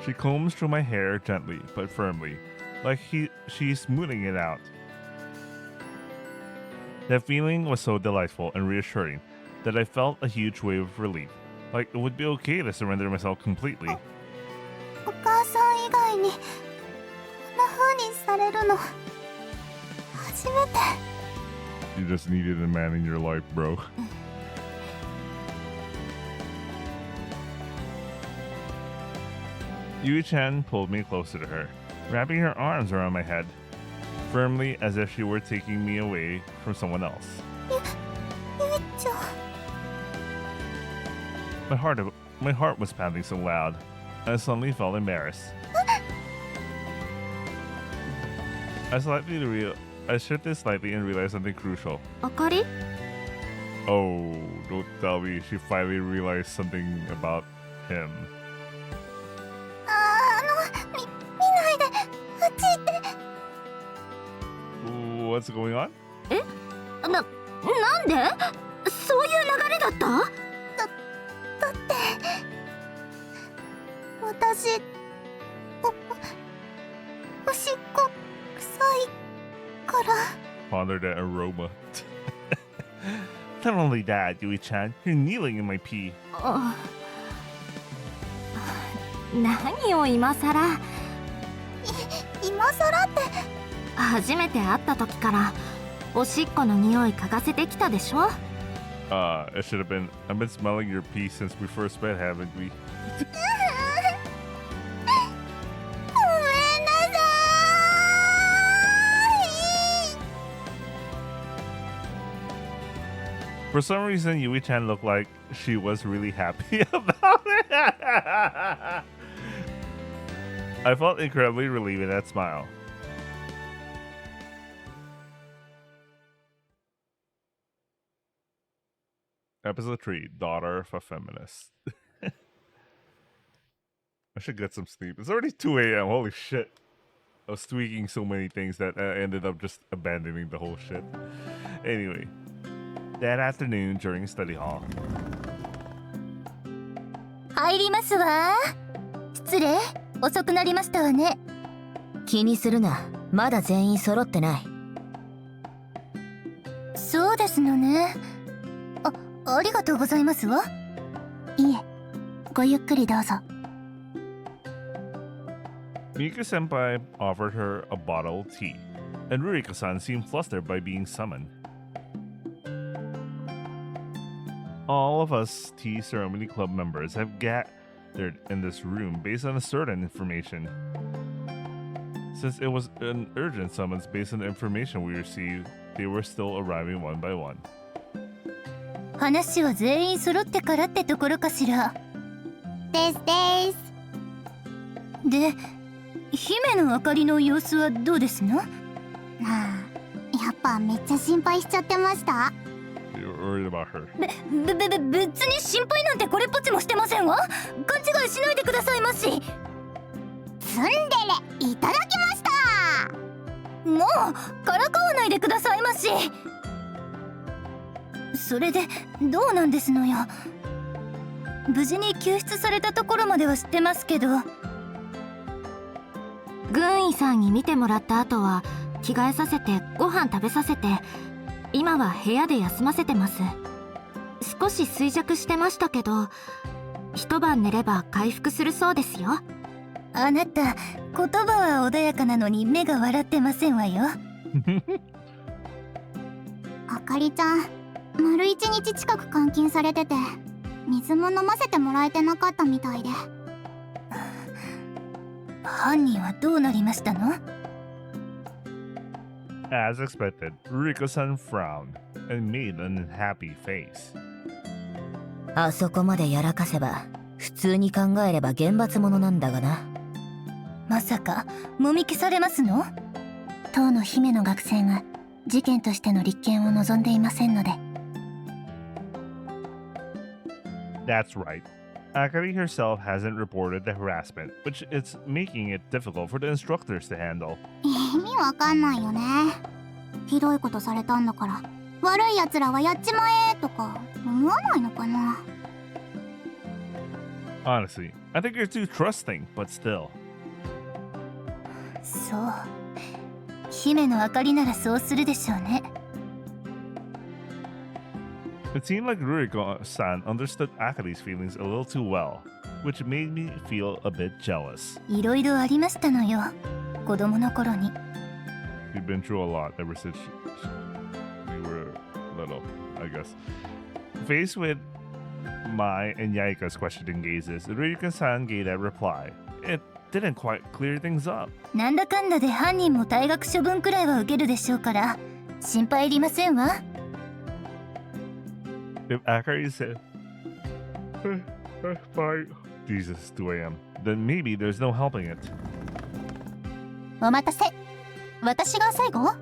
She combs through my hair gently but firmly, like she's smoothing it out. That feeling was so delightful and reassuring that I felt a huge wave of relief, like it would be okay to surrender myself completely. お母さん以外にこんな風にされるの初めて。 You just needed a man in your life, bro. Yui-chan pulled me closer to her, wrapping her arms around my head, firmly as if she were taking me away from someone else. ゆいちゃん。 My heart was pounding so loud, I suddenly felt embarrassed. I shifted slightly and realized something crucial. あかり Oh, don't tell me she finally realized something about him. 見ないで。あっち行って。 What's going on? なんでそういう流れだった？だって私おしっこ臭いから。 Ponder that aroma. Not only that, Yui-chan, you're kneeling in my pee. 何を今さら。今さらって。初めて会った時からおしっこの匂い嗅がせてきたでしょ。 It should have been. I've been smelling your pee since we first met, haven't we? ごめんなさい。 For some reason, Yui-chan looked like she was really happy about it. I felt incredibly relieved at that smile. Episode 3, Daughter of a Feminist. I should get some sleep. It's already 2 a.m. Holy shit. I was tweaking so many things that I ended up just abandoning the whole shit. Anyway, that afternoon during study hall. 入りますわ。失礼、遅くなりましたわね。気にするな、まだ全員揃ってない。そうですのね。ありがとうございますわ。いえ、ごゆっくりどうぞ。 Mika-senpai offered her a bottle of tea, and Ruriko-san seemed flustered by being summoned. All of us Tea Ceremony Club members have gathered in this room based on a certain information. Since it was an urgent summons based on the information we received, they were still arriving one by one. 話は全員揃ってからってところかしら。ですです。で、姫のあかりの様子はどうですの？やっぱめっちゃ心配しちゃってました。You were worried about her. 別に心配なんてこれっぽっちもしてませんわ。勘違いしないでくださいまし。ツンデレいただきました。もうからかわないでくださいまし。それでどうなんですのよ。無事に救出されたところまでは知ってますけど。軍医さんに見てもらった後は着替えさせてご飯食べさせて、今は部屋で休ませてます。少し衰弱してましたけど、一晩寝れば回復するそうですよ。あなた言葉は穏やかなのに目が笑ってませんわよ。あかりちゃん、丸1日近く監禁されてて、水も飲ませてもらえてなかったみたいで。犯人はどうなりましたの？ As expected, Ruriko-san frowned and made an unhappy face. あそこまでやらかせば普通に考えれば厳罰者なんだがな。まさかもみ消されますの？当の姫の学生が事件としての立件を望んでいませんので。 That's right. Akari herself hasn't reported the harassment, which is making it difficult for the instructors to handle. 意味わかんないよね。ひどいことされたんだから悪い奴らはやっちまえとか思わないのかな。Honestly, I think you're too trusting, but still. そう、姫のあかりならそうするでしょうね。It seemed like Ruriko-san understood Akari's feelings a little too well, which made me feel a bit jealous. いろいろありましたのよ、子供の頃に。We've been through a lot ever since we were little, I guess. Faced with Mai and Yaika's questioning gazes, Ruriko-san gave that reply. It didn't quite clear things up. なんだかんだで犯人も退学処分くらいは受けるでしょうから、心配いりませんわ。If Akari said, fine, Jesus, 2 a.m., then maybe there's no helping it. お待たせ。私が最後？あ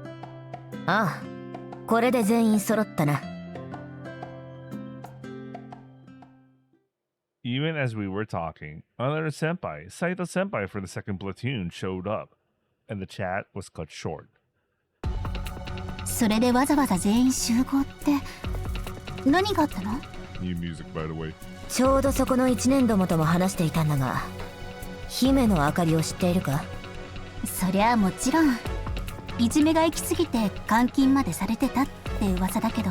あ、これで全員揃ったな。Even as we were talking, another senpai, Saito senpai for the second platoon, showed up, and the chat was cut short. それでわざわざ全員集合って何があったの？ New music, by the way. ちょうどそこの1年どもとも話していたんだが、姫のあかりを知っているか？そりゃあもちろん。いじめが行き過ぎて監禁までされてたって噂だけど。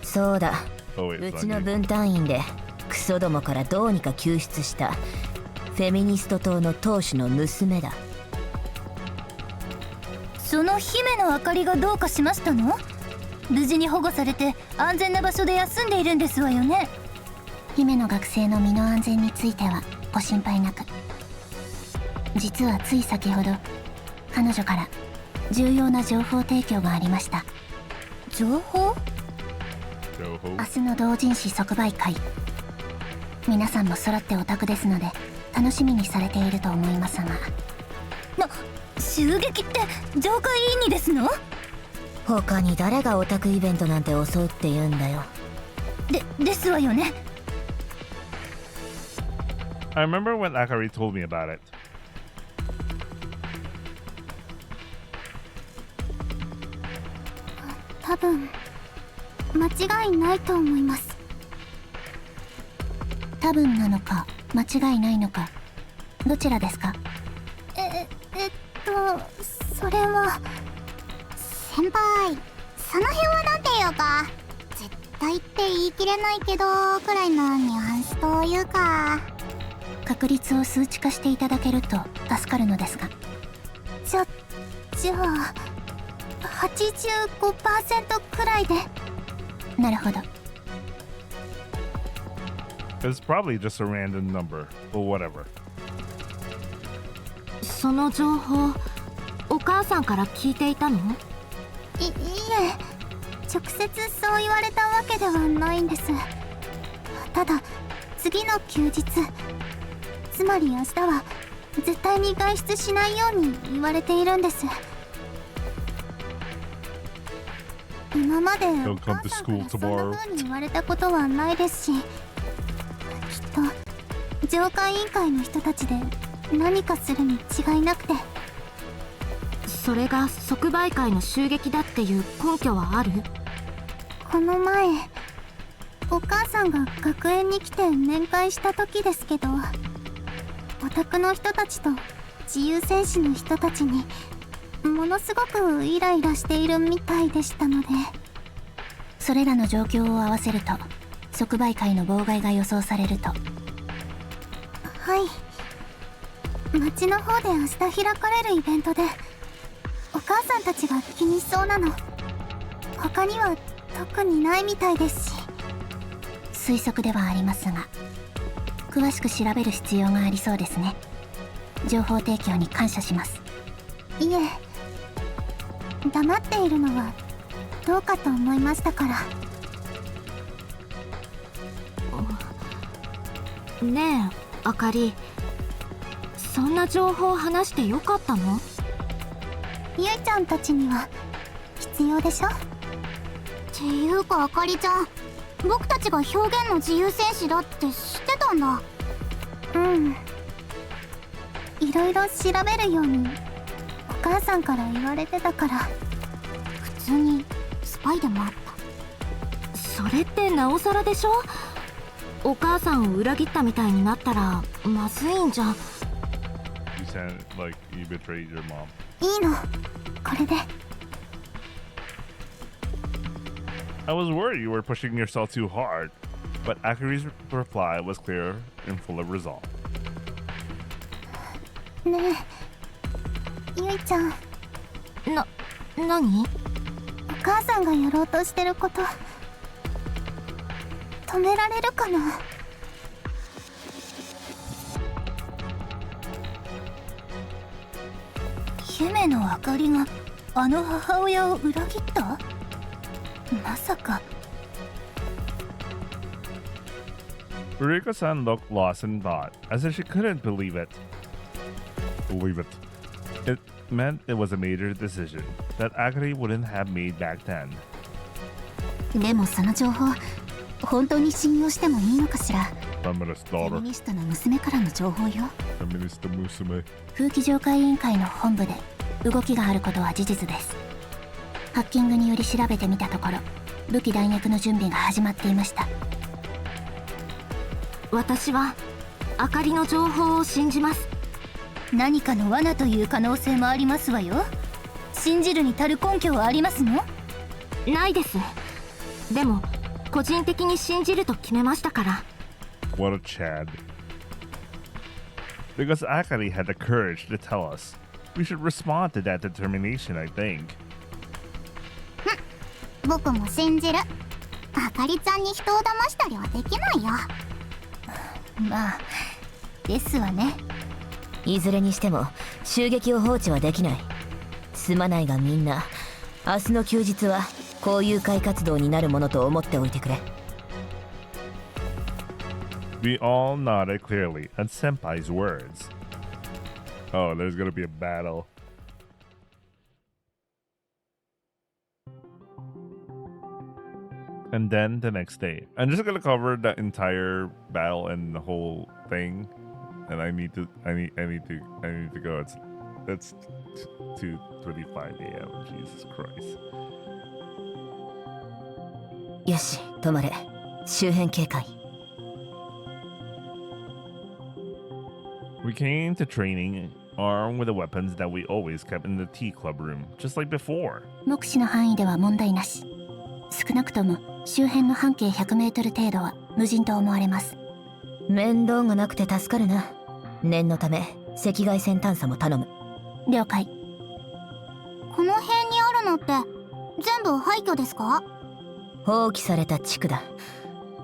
そうだ、 Oh, wait, う it's ち on の you. 分隊員でクソどもからどうにか救出したフェミニスト党の党首の娘だ。その姫のあかりがどうかしましたの？無事に保護されて安全な場所で休んでいるんですわよね。姫の学生の身の安全についてはご心配なく。実はつい先ほど彼女から重要な情報提供がありました。情報？明日の同人誌即売会、皆さんも揃ってオタクですので楽しみにされていると思いますが。襲撃って上官委員にですの？他に誰がオタクイベントなんて襲うって言うんだよ。ですわよね。 I remember when Akari told me about it. 多分間違いないと思います。多分なのか間違いないのか、どちらですか？それは先輩、その辺はなんていうか絶対って言い切れないけどくらいのニュアンスというか、確率を数値化していただけると助かるのですが。じゃあ85% くらいで。なるほど。 It's probably just a random number, but whatever. その情報、お母さんから聞いていたの？いえ、直接そう言われたわけではないんです。ただ次の休日、つまり明日は絶対に外出しないように言われているんです。今までお母さんからそんな風に言われたことはないですし、きっと上官委員会の人たちで何かするに違いなくて。それが即売会の襲撃だっていう根拠はある？この前お母さんが学園に来て面会した時ですけど、オタクの人たちと自由戦士の人たちにものすごくイライラしているみたいでしたので、それらの状況を合わせると即売会の妨害が予想されると。はい、町の方で明日開かれるイベントでお母さんたちが気にしそうなの他には特にないみたいですし。推測ではありますが詳しく調べる必要がありそうですね。情報提供に感謝します。いえ、黙っているのはどうかと思いましたから。ねえ、あかり、そんな情報を話してよかったの？ゆいちゃんたちには必要でしょ。っていうかあかりちゃん、僕たちが表現の自由戦士だって知ってたんだ。うん、いろいろ調べるようにお母さんから言われてたから、普通にスパイでもあった。それってなおさらでしょ？お母さんを裏切ったみたいになったらまずいんじゃ。 You sound like you betrayed your mom. いいの、これで。 I was worried you were pushing yourself too hard, but Akari's reply was clear and full of resolve. ねえ、ゆいちゃん、何？お母さんがやろうとしてること止められるかな。姫のあかりがあの母親を裏切った？まさか。 Uriko-san looked lost in thought, as if she couldn't believe it. It meant it was a major decision that Akari wouldn't have made back then. でもその情報、本当に信用してもいいのかしら。 Feminist フェ daughter. ミニストの娘からの情報よ。 Feminist musume. 風紀浄化委員会の本部で動きがあることは事実です。ハッキングにより調べてみたところ、武器弾薬の準備が始まっていました。私はあかりの情報を信じます。何かの罠という可能性もありますわよ。信じるに足る根拠はありますの？ないです。でも個人的に信じると決めましたから。 What a Chad. Because Akari had the courage to tell us. We should respond to that determination, I think. 僕も信じる。あかりちゃんに人を騙したりはできないよ。まあ、ですわね。いずれにしても襲撃を放置はできない。すまないがみんな明日の休日は交友会活動になるものと思っておいてくれ。 We all nodded clearly at Senpai's words. Oh, there's gonna be a battle. And then the next day, I'm just gonna cover the entire battle and the whole thing. And I need to go. It's 2:25 a.m. Jesus Christ. よし、止まれ。周辺警戒。 We came to training armed with the weapons that we always kept in the tea club room, just like before. 目視の範囲では問題なし。少なくとも周辺の半径100メートル程度は無人と思われます。面倒がなくて助かるな。念のため赤外線探査も頼む。了解。この辺にあるのって全部廃墟ですか？放棄された地区だ。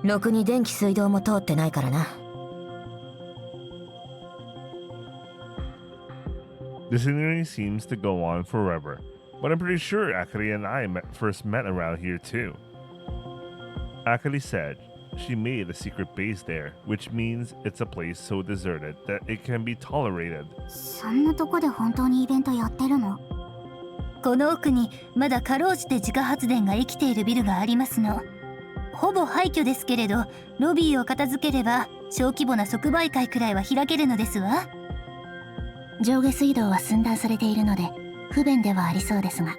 ろくに電気水道も通ってないからな。 The scenery seems to go on forever, but I'm pretty sure Akari and I first met around here too. Akari said she made a secret base there, which means it's a place so deserted that it can be tolerated. そんなとこで本当にイベントやってるの？この奥にまだかろうじて自家発電が生きているビルがありますの。ほぼ廃墟ですけれど、ロビーを片付ければ小規模な即売会くらいは開けるのですわ。上下水道は寸断されているので不便ではありそうですが、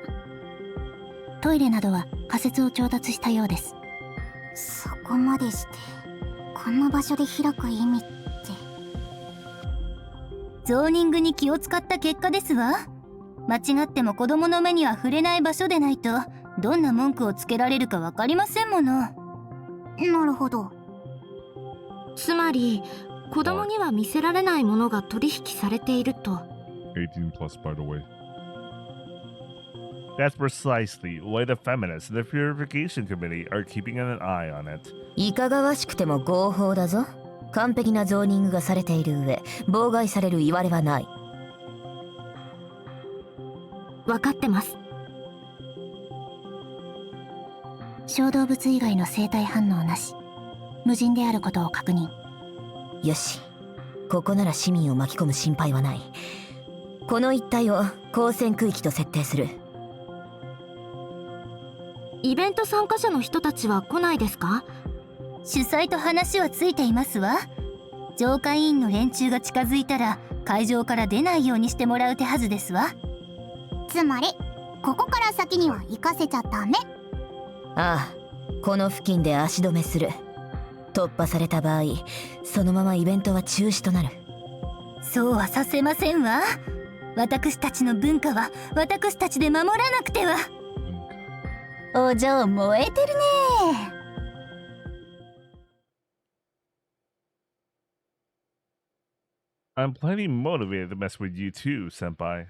トイレなどは仮設を調達したようです。そこまでしてこんな場所で開く意味って。ゾーニングに気を使った結果ですわ。間違っても子供の目には触れない場所でないとどんな文句をつけられるか分かりませんもの。なるほど。つまり子供には見せられないものが取引されていると。18 plus, by the way. That's precisely why the feminists and the Purification Committee are keeping an eye on it. いかがわしくても合法だぞ。完璧なゾーニングがされている上、妨害される言われはない。分かってます。小動物以外の生体反応なし、無人であることを確認。よし、ここなら市民を巻き込む心配はない。この一帯を交戦区域と設定する。イベント参加者の人たちは来ないですか？主催と話はついていますわ。浄化委員の連中が近づいたら会場から出ないようにしてもらう手はずですわ。つまりここから先には行かせちゃダメ。ああ、この付近で足止めする。突破された場合、そのままイベントは中止となる。そうはさせませんわ。私たちの文化は私たちで守らなくては。お嬢燃えてるね。I'm plenty motivated to mess with you too, senpai.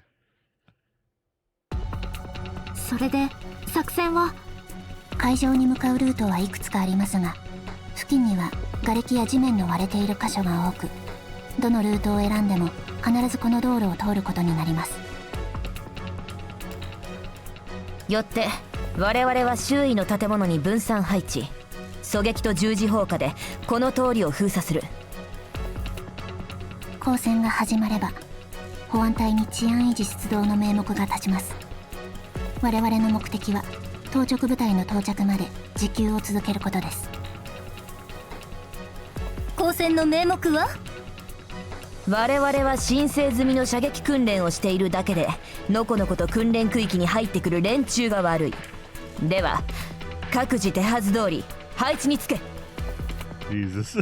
それで作戦は？会場に向かうルートはいくつかありますが、付近には瓦礫や地面の割れている箇所が多く、どのルートを選んでも必ずこの道路を通ることになります。よって我々は周囲の建物に分散配置、狙撃と十字砲火でこの通りを封鎖する。交戦が始まれば保安隊に治安維持出動の名目が立ちます。我々の目的は当直部隊の到着まで持久を続けることです。交戦の名目は？我々は申請済みの射撃訓練をしているだけでのこのこと訓練区域に入ってくる連中が悪い。では各自手はず通り配置につけ。 Jesus.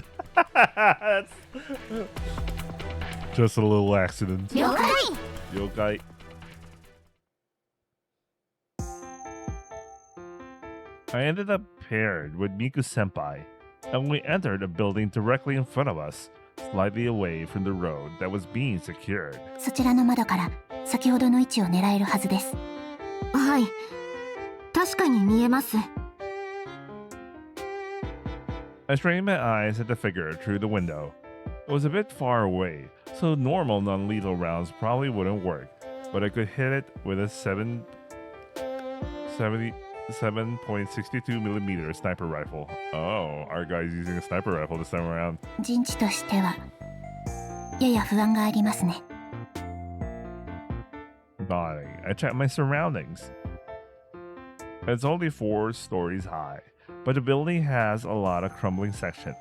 Just a little accident. 了解。 Yokai. I ended up paired with Miku Senpai, and we entered a building directly in front of us, slightly away from the road that was being secured. そちらの窓から先ほどの位置を狙えるはずです。はい、確かに見えます。I strained my eyes at the figure through the window. It was a bit far away, so normal non-lethal rounds probably wouldn't work, but I could hit it with a 7.62mm sniper rifle. Oh, our guy's using a sniper rifle this time around. 陣地としてはやや不安がありますね。Nodding, I checked my surroundings. It's only 4 stories high, but the building has a lot of crumbling sections.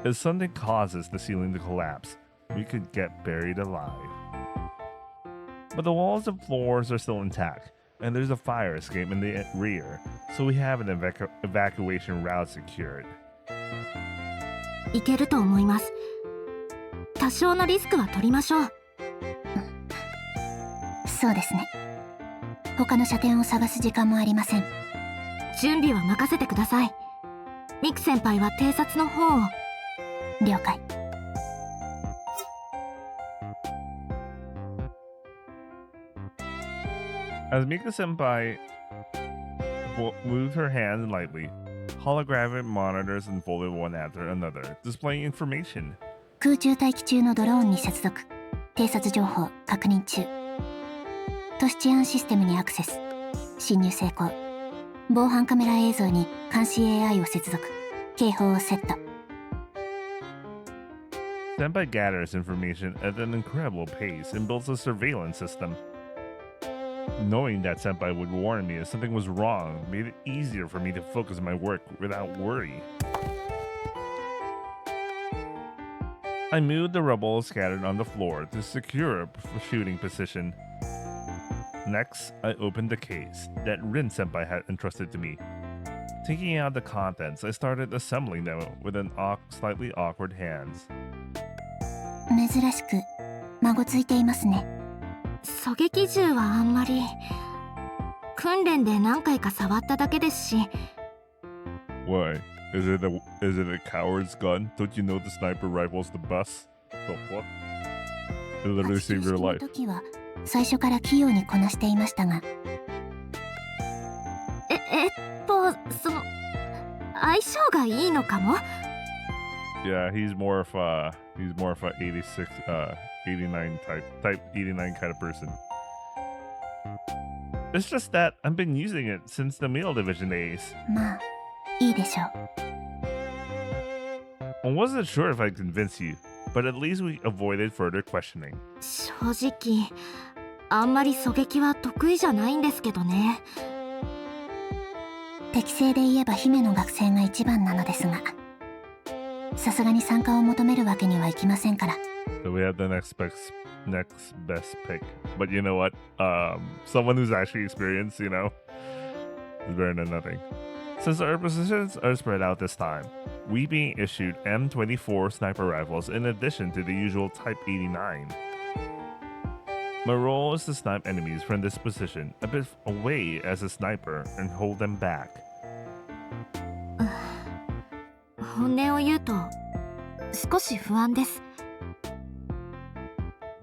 If something causes the ceiling to collapse, we could get buried alive. But the walls and floors are still intact, and there's a fire escape in the rear, so we have an evacuation route secured. いけると思います。多少のリスクは取りましょう。そうですね。他の射点を探す時間もありません。準備は任せてください。ミク先輩は偵察の方を。了解。As Miku-senpai moved her hands lightly, holographic monitors unfolded one after another, displaying information. 空中待機中のドローンに接続。偵察情報確認中。都市治安システムにアクセス。侵入成功。防犯カメラ映像に監視 AI を接続。警報をセット。Senpai gathers information at an incredible pace and builds a surveillance system. Knowing that Senpai would warn me if something was wrong made it easier for me to focus on my work without worry. I moved the rubble scattered on the floor to secure a shooting position. Next, I opened the case that Rin Senpai had entrusted to me. Taking out the contents, I started assembling them with slightly awkward hands. 珍しく孫ついていますね。狙撃銃はあんまり。訓練で何回か触っただけですし。Why? Is it a coward's gun? Don't you know the sniper rifle's the best? The what? It literally saved your life. 時は最初から器用にこなしていましたが。その相性がいいのかも。Yeah, he's more of a 86, 89 type 89 kind of person. It's just that I've been using it since the male division days. まあいいでしょう。I wasn't sure if I'd convince you, but at least we avoided further questioning. 正直あんまり狙撃は得意じゃないんですけどね。適正で言えば姫の学生が一番なのですが、さすがに参加を求めるわけにはいきませんから。So we have the next best pick. But you know what? Someone who's actually experienced, is better than nothing. Since our positions are spread out this time, we being issued M24 sniper rifles in addition to the usual Type 89. My role is to snipe enemies from this position a bit away as a sniper and hold them back. 本音を言うと少し不安です。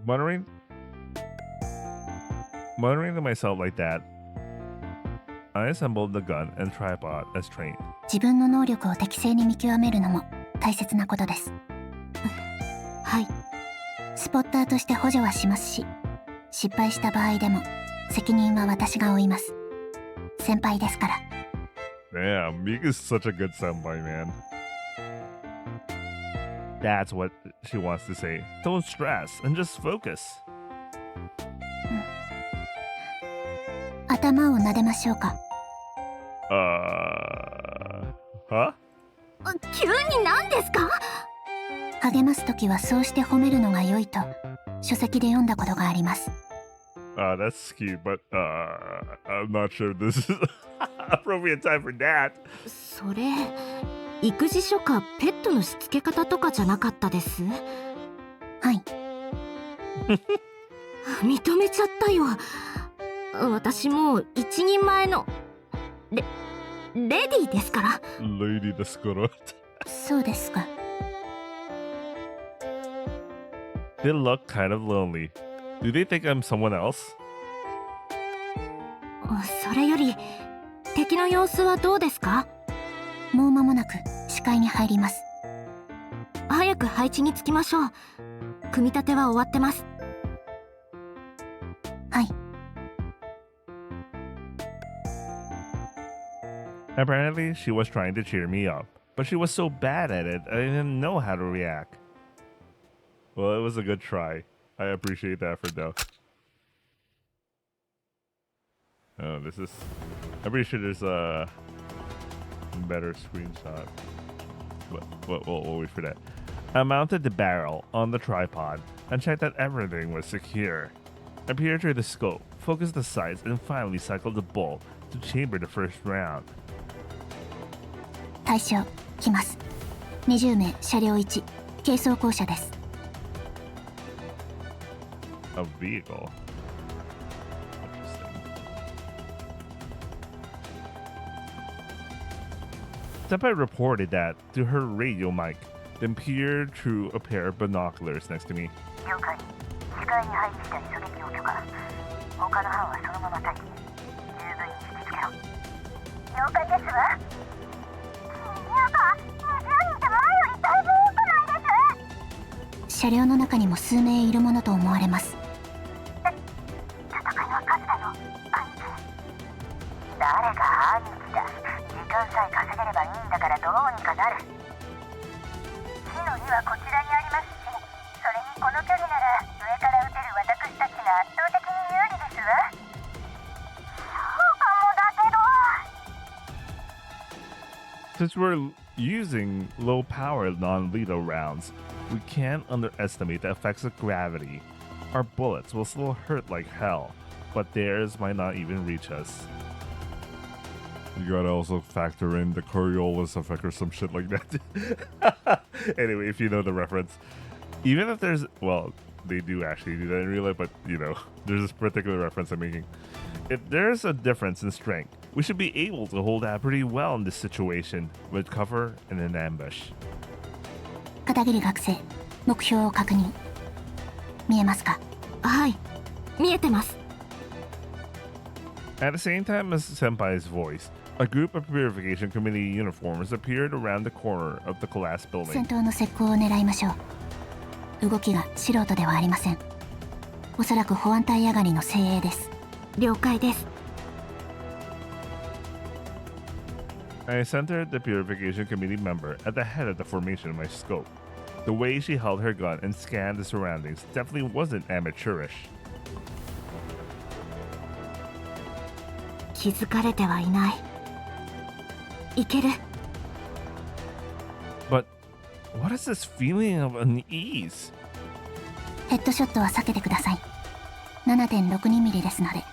Muttering to myself like that, I assembled the gun and tripod as trained. 自分の能力を適正に見極めるのも大切なことです。はい。スポッターとして補助はしますし、失敗した場合でも責任は私が負います。先輩ですから。Damn, Mika's such a good senpai, man. That's what she wants to say. Don't stress and just focus. 頭を撫でましょうか。Huh? 急に何ですか？励ますときはそうして褒めるのが良いと書籍で読んだことがあります。That's cute, but I'm not sure this is appropriate time for that. それ育児書かペットのしつけ方とかじゃなかったです？はい。認めちゃったよ。私もう一人前のレディーですから。レディーですから。そうですか。They look kind of lonely. Do they think I'm someone else? それより敵の様子はどうですか？もう間もなく視界に入ります。早く配置につきましょう。組み立ては終わってます。はい。Apparently, she was trying to cheer me up, but she was so bad at it, I didn't know how to react. Well, it was a good try. I appreciate the effort, though. Oh, this is... I'm pretty sure there's a better screenshot. But we'll wait for that. I mounted the barrel on the tripod and checked that everything was secure. I peered through the scope, focused the sights, and finally cycled the bolt to chamber the first round. 対象来ます。20名車両1軽装甲車です。A vehicle. Senpai reported that to her radio mic, then peered through a pair of binoculars next to me. 了解。視界に配備した狙撃を許可。他の班はそのまま待機。十分に引きつけろ。了解ですわ。やば、20人って前よりだいぶ多くないです。車両の中にも数名いるものと思われます。戦いは数だよ、兄貴。誰が兄貴だ。時間さえ稼げればいいんだからどうにかなる。火の火はこちらにありますし、それにこの距離なら上から撃てる私たちが圧倒的に有利ですわ。そうかもだけど。Since we're using low-power non-lethal rounds, we can't underestimate the effects of gravity. Our bullets will still hurt like hell, but theirs might not even reach us. You gotta also factor in the Coriolis effect or some shit like that. Anyway, if you know the reference. Even if there's... Well, they do actually do that in real life, but, you know, there's this particular reference I'm making. If there's a difference in strength, we should be able to hold that pretty well in this situation, with cover and an ambush. 片桐学生、目標を確認。見えますか？はい、見えてます。At the same time as Senpai's voice, a group of purification committee uniforms appeared around the corner of the class 先 building. 頭の石膏を狙いましょう。動きが素人ではありません。おそらく保安隊上がりの精鋭です。了解です。I centered the purification committee member at the head of the formation of my scope. The way she held her gun and scanned the surroundings definitely wasn't amateurish. 気づかれてはいない。いける。But what is this feeling of unease? ヘッドショットは避けてください。7.62 ミリですので、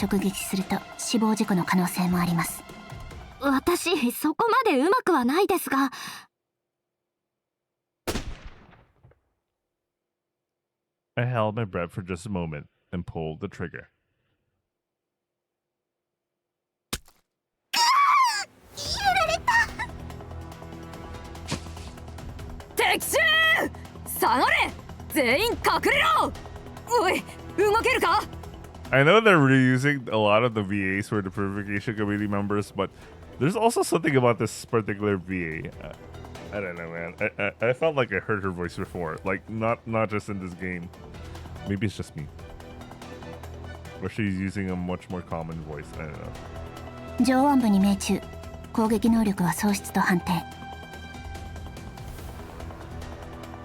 直撃すると死亡事故の可能性もあります。私そこまでうまくはないですが。I held my breath for just a moment and pulled the trigger. 敵襲！下がれ！全員隠れろ！おい、動けるか？ I know they're reusing a lot of the VAs for the purification committee members, but there's also something about this particular VA. I don't know, man. I felt like I heard her voice before, like not just in this game. Maybe it's just me. Or she's using a much more common voice. I don't know. 上腕部に命中。攻撃能力は喪失と判定。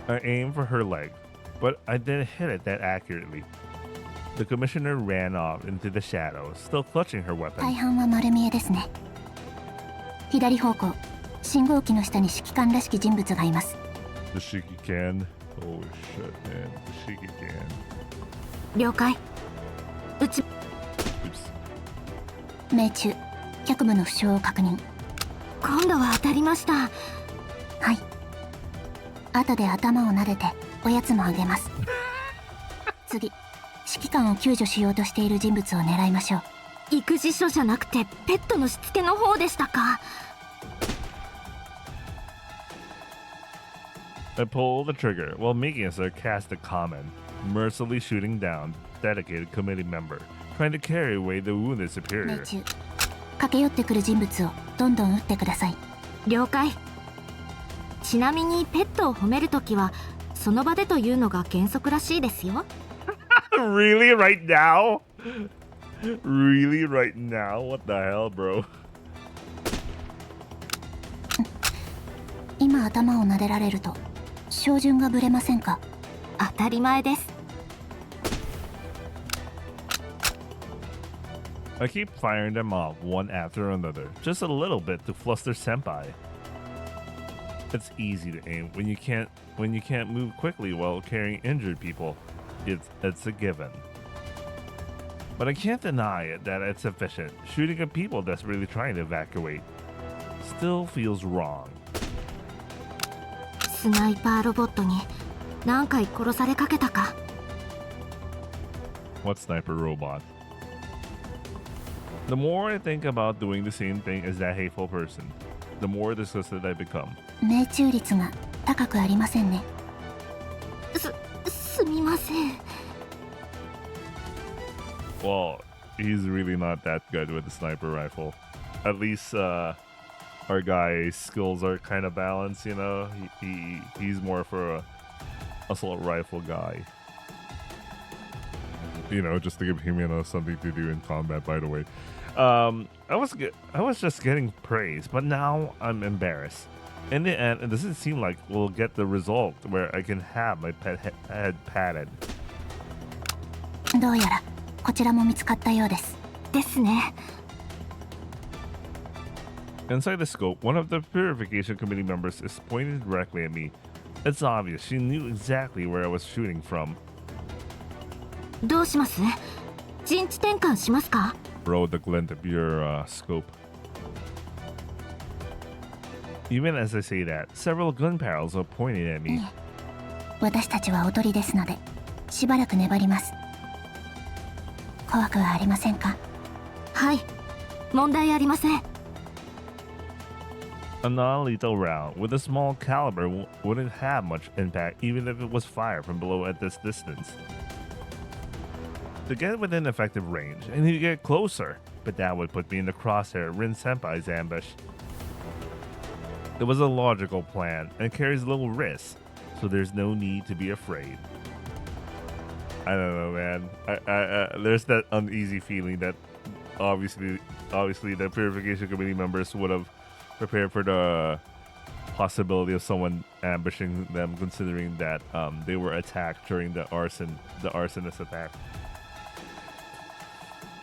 I aimed for her leg, but I didn't hit it that accurately. The commissioner ran off into the shadows, still clutching her 大 weapon. 半は丸見えですね。左方向、信号機の下に指揮官らしき人物がいます。The Shiki can. Oh shit, man. The Shiki can. 了解。Oops. 命中。脚部の負傷を確認。今度は当たりました。はい。後で頭を撫でておやつもあげます。次、指揮官を救助しようとしている人物を狙いましょう。育児書じゃなくてペットのしつけの方でしたか。I pulled the trigger while making a sarcastic comment, mercilessly shooting down dedicated committee member, trying to carry away the wounded 命 superior. 中。駆け寄ってくる人物をどんどん撃ってください。了解。ちなみにペットを褒めるときはその場でというのが原則らしいですよ。Really? Right now? Really? Right now? What the hell, bro? 今頭を撫でられると照準がぶれませんか？当たり前です。I keep firing them off one after another, just a little bit to fluster senpai. It's easy to aim when you can't move quickly while carrying injured people. It's a given. But I can't deny it that it's efficient. Shooting at people desperately trying to evacuate still feels wrong. スナイパーロボットに何回殺されかけたか。What sniper robot? The more I think about doing the same thing as that hateful person, the more disgusted I become. 命中率が高くありませんね。すみません。Well, he's really not that good with the sniper rifle. At least our guy's skills are kind of balanced, you know. He's more for a assault rifle guy. You know, just to give him, you know, something to do in combat. By the way, I was just getting praise, but now I'm embarrassed. In the end, it doesn't seem like we'll get the result where I can have my pet head patted. どうやらこちらも見つかったようです。ですね。Inside the scope, one of the purification committee members is pointing directly at me. It's obvious she knew exactly where I was shooting from. どうします？陣地転換しますか？ Bro, the glint of your scope. Even as I say that, several gun barrels are pointing at me. 私たちはおとりですので、しばらく粘ります。怖くはありませんか？はい、問題ありません。A non-lethal round with a small caliber wouldn't have much impact even if it was fired from below at this distance. To get within effective range, I need to get closer, but that would put me in the crosshair of Rin Senpai's ambush. It was a logical plan and carries little risk, so there's no need to be afraid. I don't know, man. There's that uneasy feeling that obviously the purification committee members would have prepared for the possibility of someone ambushing them, considering that they were attacked during the arsonist attack.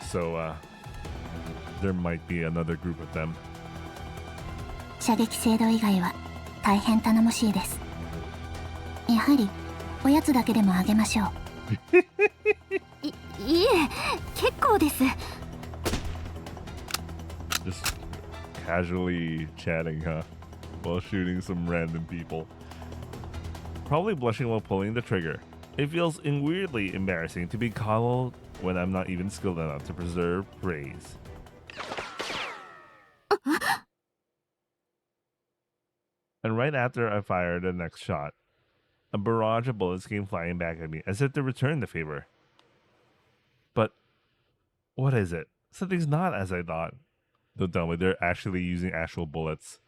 So there might be another group of them. 射撃精度以外は大変頼もしいです。やはりおやつだけでもあげましょう。いえ、結構です。Just casually chatting, huh? While shooting some random people. Probably blushing while pulling the trigger. It feels weirdly embarrassing to be coddled when I'm not even skilled enough to preserve praise. And right after I fired the next shot, a barrage of bullets came flying back at me as if to return the favor. But what is it? Something's not as I thought. Don't tell me they're actually using actual bullets.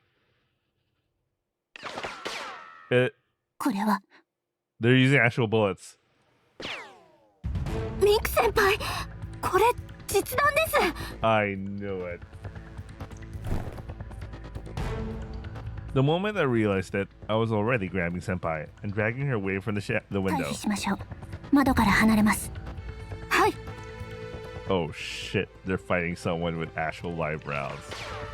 They're これは using actual bullets. ミク先輩、これ実弾です。 I knew it. The moment I realized it, I was already grabbing Senpai and dragging her away from the 回 window. 避しましょう。窓から離れます。はい。 Oh shit, they're fighting someone with actual live rounds.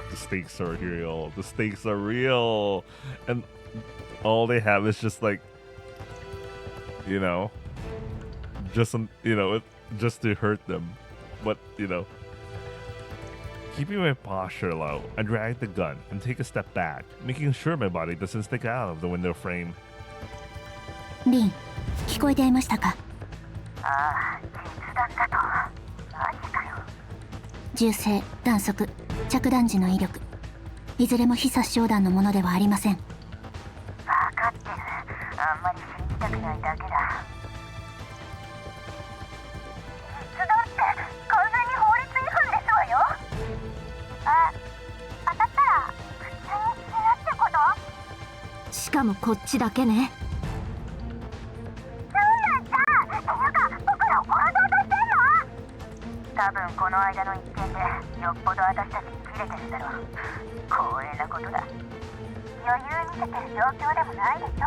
The stakes are real. The stakes are real. And all they have is just like, you know, just to hurt them. But, you know, keeping my posture low, I drag the gun and take a step back, making sure my body doesn't stick out of the window frame. リン、聞こえていましたか？銃声、弾速、着弾時の威力、いずれも非殺傷弾のものではありません。分かってる。あんまり信じたくないだけだ。実弾って完全に法律違反ですわよ。当たったら普通に死ぬってこと？しかもこっちだけね。なんだったっていうか僕らを殺そうとしてんの？多分この間の一件でよっぽど私たちにキレてるんだろう。光栄なことだ。余裕見せてる状況でもないでしょ。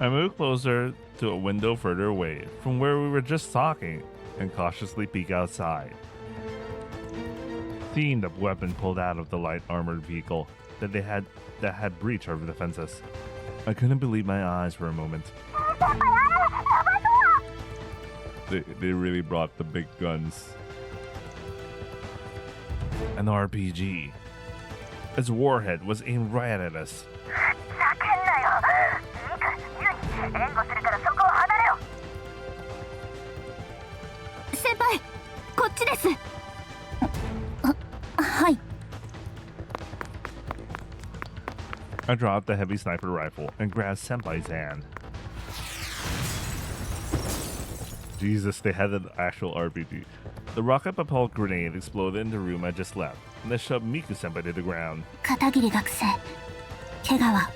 I moved closer to a window further away from where we were just talking and cautiously peek outside. Seeing the weapon pulled out of the light armored vehicle that had breached our defenses, I couldn't believe my eyes for a moment. They really brought the big guns. An RPG. Its warhead was aimed right at us. 叫んなよ。ミク、ユニ、援護するからそこを離れろ。先輩、こっちです。はい。 I dropped the heavy sniper rifle and grabbed Senpai's hand. Jesus, they had an actual RPG. The rocket-propelled grenade exploded in the room I just left, and I shoved Miku-senpai to the ground. 片桐学生、怪我は？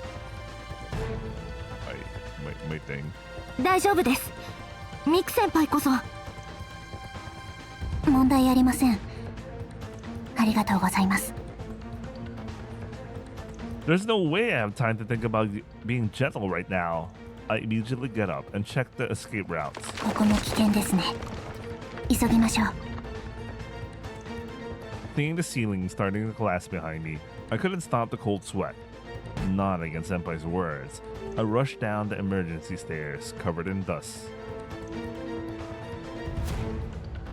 My thing. 大丈夫です。ミク先輩こそ。問題ありません。ありがとうございます。 There's no way I have time to think about being gentle right now. I immediately get up and check the escape routes. ここも危険ですね。急ぎましょう。 Seeing the ceiling starting to collapse behind me, I couldn't stop the cold sweat. Nodding at Senpai's words, I rushed down the emergency stairs covered in dust.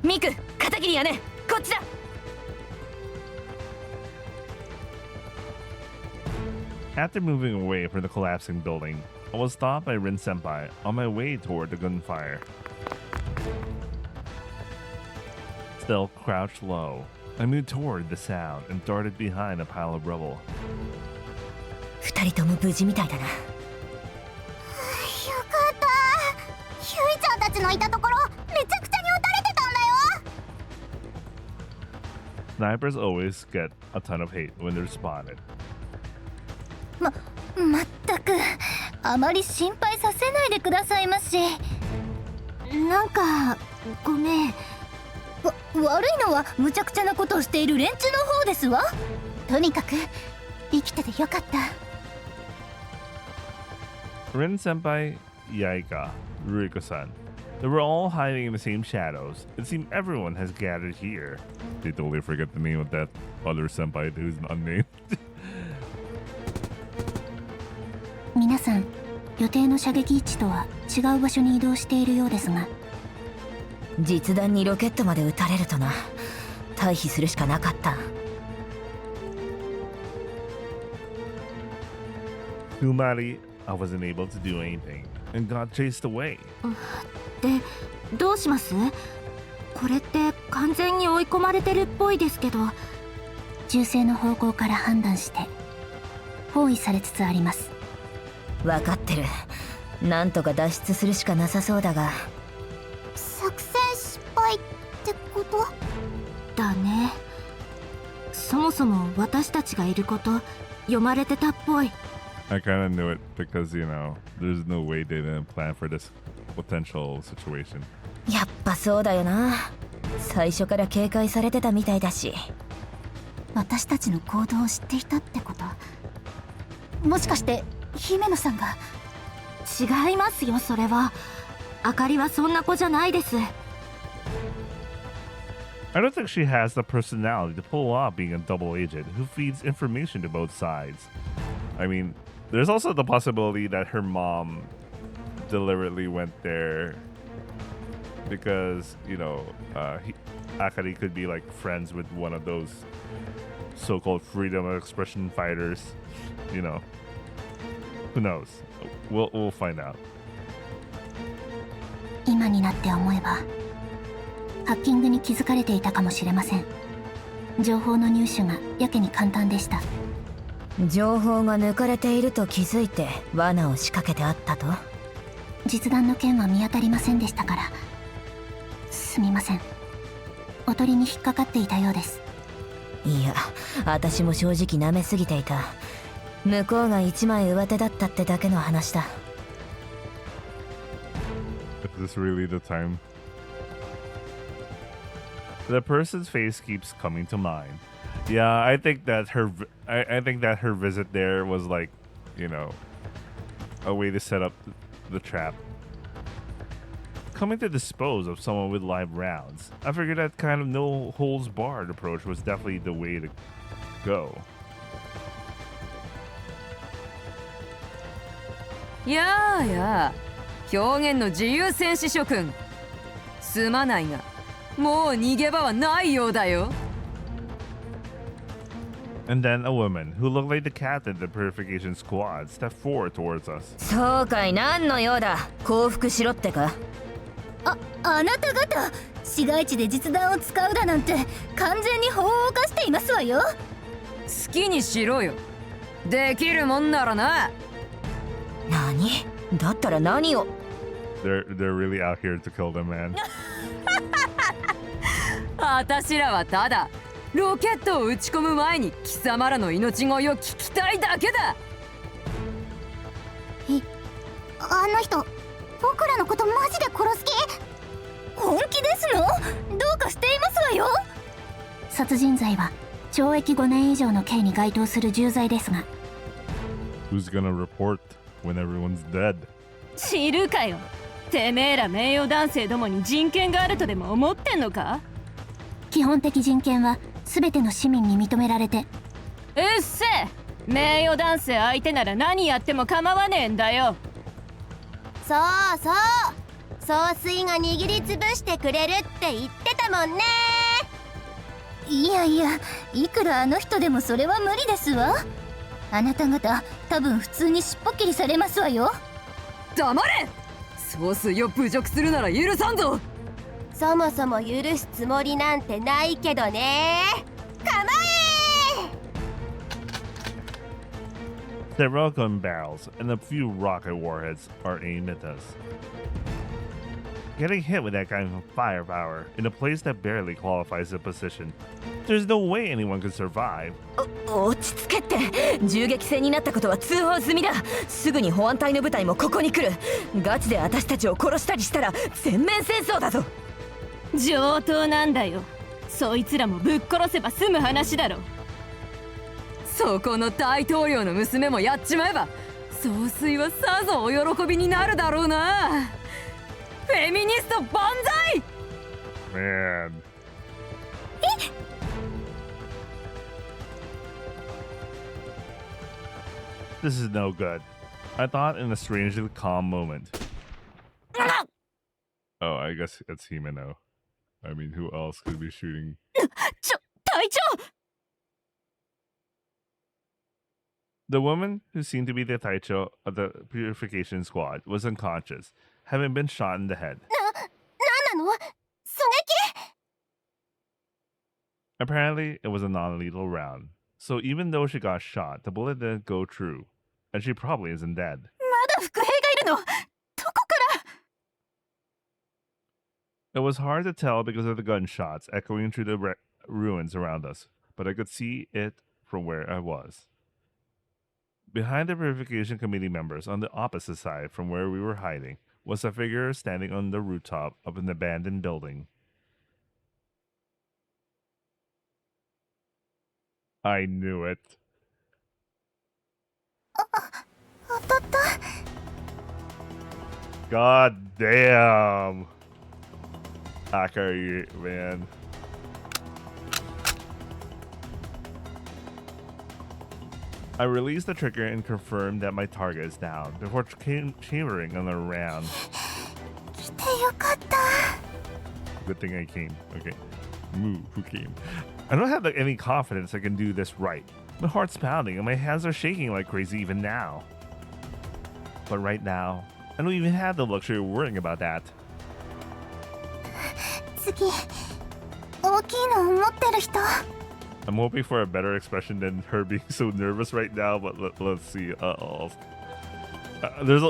ミク、片桐やね、こっちだ。 After moving away from the collapsing building, I was stopped by Rin Senpai on my way toward the gunfire. Still crouched low, I moved toward the sound and darted behind a pile of rubble. 二人とも無事みたいだな。よかった。ヒュイちゃんたちのいたところ、めちゃくちゃに撃たれてたんだよ。 Snipers always get a ton of hate when they're spotted. まったく、あまり心配させないでくださいまし。なんかごめん。悪いのは無茶苦茶なことをしている連中の方ですわ。とにかく生きててよかった。 Rin Senpai, Yaika, Ruriko-san. They were all hiding in the same shadows. It seemed everyone has gathered here. They totally forget the name of that other senpai who's unnamed. 皆さん、予定の射撃位置とは違う場所に移動しているようですが。実弾にロケットまで撃たれるとな。退避するしかなかった。Too bad I wasn't able to do anything and got chased away. でどうします？これって完全に追い込まれてるっぽいですけど。銃声の方向から判断して包囲されつつあります。分かってる。なんとか脱出するしかなさそうだが。作戦失敗ってことだね。そもそも私たちがいること読まれてたっぽい。I kind of knew it because, you know, there's no way they didn't plan for this potential situation. やっぱそうだよな。最初から警戒されてたみたいだし。私たちの行動を知っていたってこと？もしかして姫野さんが？違いますよ、それは。あかりはそんな子じゃないです。I don't think she has the personality to pull off being a double agent who feeds information to both sides. I mean, there's also the possibility that her mom deliberately went there because, you know, Akari could be like friends with one of those so-called freedom of expression fighters. You know, who knows? We'll find out. 今になって思えばハッキングに気づかれていたかもしれません。情報の入手がやけに簡単でした。情報が抜かれていると気づいて罠を仕掛けてあったと？実弾の件は見当たりませんでしたから。すみません。おとりに引っかかっていたようです。いや、私も正直舐めすぎていた。向こうが一枚上手だったってだけの話だ。Is this really the time? The person's face keeps coming to mind. Yeah, I think that her visit there was like, you know, a way to set up the trap. Coming to dispose of someone with live rounds. I figured that kind of no holds barred approach was definitely the way to go. やあやあ、表現の自由戦士諸君。すまないが、もう逃げ場はないようだよ。And then a woman who looked like the captain of the purification squad stepped forward towards us. そうかい、何の用だ。降伏しろってか。あなた方市街地で実弾を使うだなんて完全に法を犯していますわよ。好きにしろよ。できるもんならな。何？だったら何を？ They're really out here to kill them, man. あたしらはただロケットを撃ち込む前に貴様らの命乞いを聞きたいだけだ。あの人僕らのことマジで殺す気？本気ですの？どうかしていますわよ。殺人罪は懲役5年以上の刑に該当する重罪ですが。 Who's gonna report when everyone's dead? 知るかよ。てめえら名誉男性どもに人権があるとでも思ってんのか？基本的人権は全ての市民に認められて。うっせえ。名誉男性相手なら何やっても構わねえんだよ。そうそう、総帥が握りつぶしてくれるって言ってたもんね。いやいや、いくらあの人でもそれは無理ですわ。あなた方多分普通に尻尾切りされますわよ。黙れ。総帥を侮辱するなら許さんぞ。そもそも許すつもりなんてないけどね。構え。Several gun barrels and a few rocket warheads are aimed at us. Getting hit with that kind of firepower in a place that barely qualifies the position, there's no way anyone could survive. 落ち着けって。銃撃戦になったことは通報済みだ。すぐに保安隊の部隊もここに来る。ガチで私たちを殺したりしたら全面戦争だぞ。上等なんだよ。そいつらもぶっ殺せば済む話だろ。そこの大統領の娘もやっちまえば総帥はさぞお喜びになるだろうな。フェミニスト万歳。 Man. This is no good. I thought in a strangely calm moment. Oh, I guess it's Himeno. I mean, who else could be shooting? 隊長 The woman, who seemed to be the Taicho of the purification squad, was unconscious, having been shot in the head. なんなの？狙撃？ Apparently, it was a non-lethal round. So even though she got shot, the bullet didn't go through, and she probably isn't dead. まだ伏兵がいるの？どこから？ It was hard to tell because of the gunshots echoing through the ruins around us, but I could see it from where I was. Behind the purification committee members on the opposite side from where we were hiding was a figure standing on the rooftop of an abandoned building. I knew it. 当たった。 God damn. Akari, man. I released the trigger and confirmed that my target is down before chambering another round. 来てよかった。 Good thing I came. Okay. Moo, who came? I don't have any confidence I can do this right. My heart's pounding and my hands are shaking like crazy even now. But right now, I don't even have the luxury of worrying about that. 次、大きいのを持ってる人。 I'm hoping for a better expression than her being so nervous right now, but let's see. There's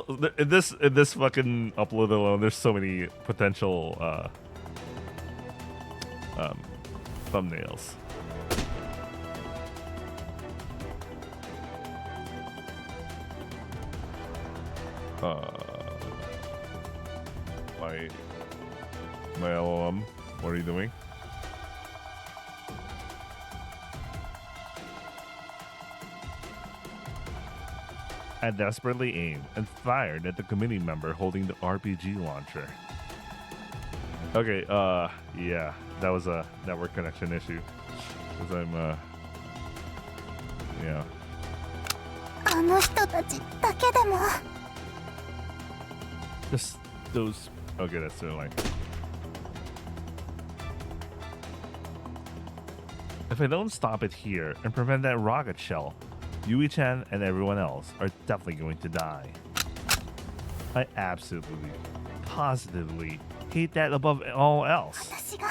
in this fucking upload alone, there's so many potential thumbnails. My LLM, what are you doing? I desperately aimed and fired at the committee member holding the RPG launcher. Okay, yeah, that was a network connection issue. Because I'm, yeah. あの人たちだけでも。 Just those, okay, that's their line. If I don't stop it here and prevent that rocket shell, Yui-chan and everyone else are definitely going to die. I absolutely, positively hate that above all else. 私が。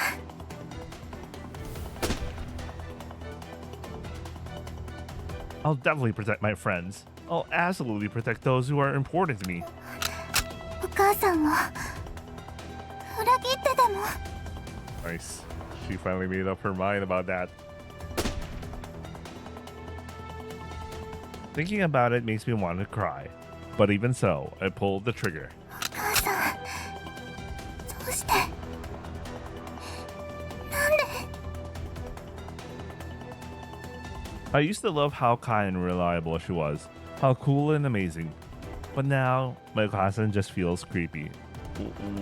I'll definitely protect my friends. I'll absolutely protect those who are important to me. お母さんを裏切ってでも。 Nice. She finally made up her mind about that. Thinking about it makes me want to cry. But even so, I pulled the trigger. お母さん、どうして？なんで？ I used to love how kind and reliable she was, how cool and amazing. But now, my cousin just feels creepy.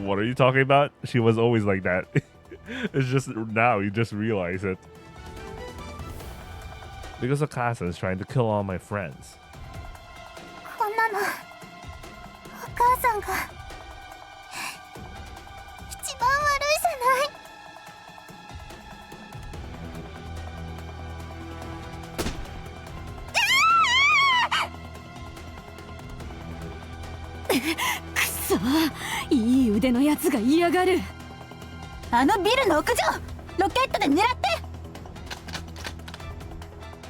What are you talking about? She was always like that. It's just now you just realize it. Because Akasa is trying to kill all my friends. こんなの、お母さんが一番悪いじゃない。 くそ、いい腕のやつが嫌がる。あのビルの屋上、ロケットで狙って。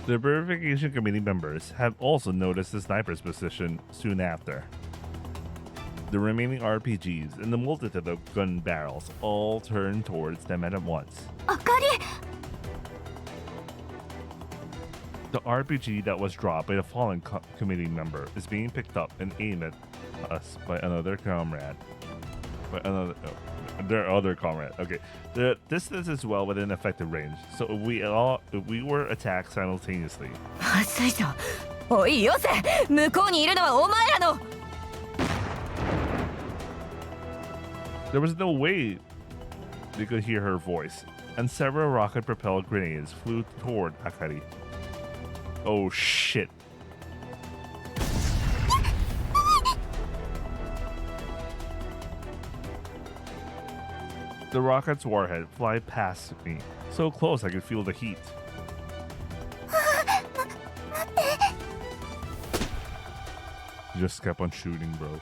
The Purification Committee members have also noticed the sniper's position soon after. The remaining RPGs and the multitude of gun barrels all turned towards them at once. あかり。 The RPG that was dropped by the fallen committee member is being picked up and aimed at us by another comrade. Their other comrade. Okay, the distance is well within effective range, so if we were attacked simultaneously. まずいぞ。おいよせ、向こうにいるのはお前らの。 There was no way they could hear her voice, and several rocket-propelled grenades flew toward Akari. Oh shit. The rocket's warhead fly past me, so close I could feel the heat. He just kept on shooting, bro.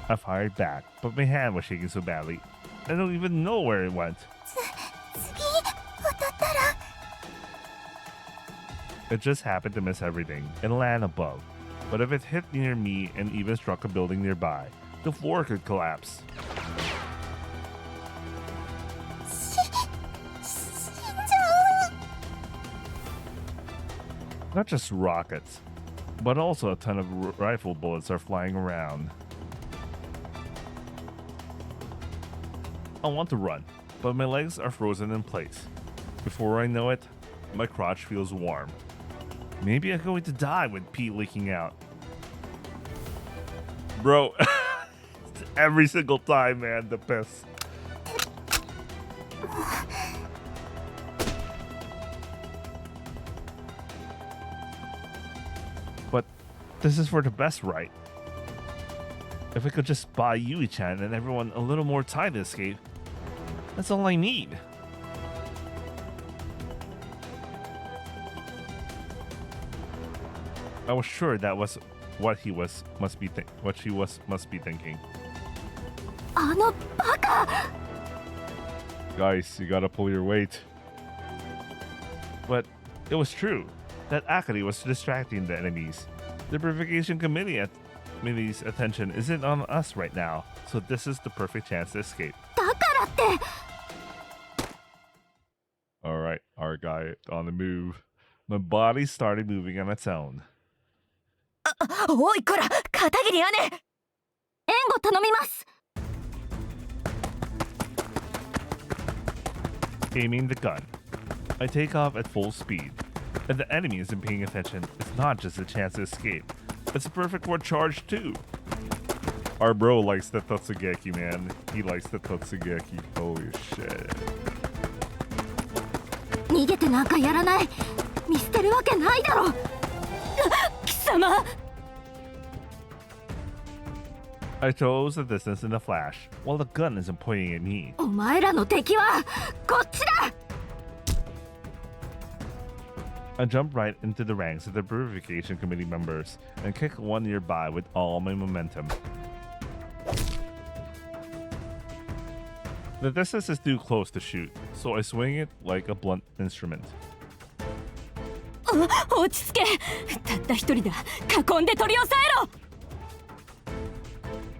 I fired back, but my hand was shaking so badly, I don't even know where it went. 次当たったら It just happened to miss everything and land above. But if it hit near me and even struck a building nearby, the floor could collapse. 死んじゃう Not just rockets, but also a ton of rifle bullets are flying around. I want to run, but my legs are frozen in place. Before I know it, my crotch feels warm. Maybe I'm going to die with pee leaking out. Bro, every single time, man, the piss. But this is for the best, right? If I could just buy Yui-chan and everyone a little more time to escape, that's all I need. I was sure that was what she must be thinking. あのバカ Guys, you gotta pull your weight. But it was true that Akari was distracting the enemies. The Purification Committee's attention isn't on us right now, so this is the perfect chance to escape. だからって Alright, our guy on the move. My body started moving on its own. おいこら片桐姉援護頼みます Aiming the gun. I take off at full speed. And the enemy isn't paying attention. It's not just a chance to escape. It's a perfect for a charge too. Our bro likes the Totsugeki, man. He likes the Totsugeki. Holy shit. 逃げてなんかやらない見捨てるわけないだろ貴様 I chose the distance in a flash, while the gun isn't pointing at me. お前らの敵はこっちだ I jump right into the ranks of the Purification Committee members and kick one nearby with all my momentum. The distance is too close to shoot, so I swing it like a blunt instrument. 落ち着けたった一人だ囲んで取り押さえろ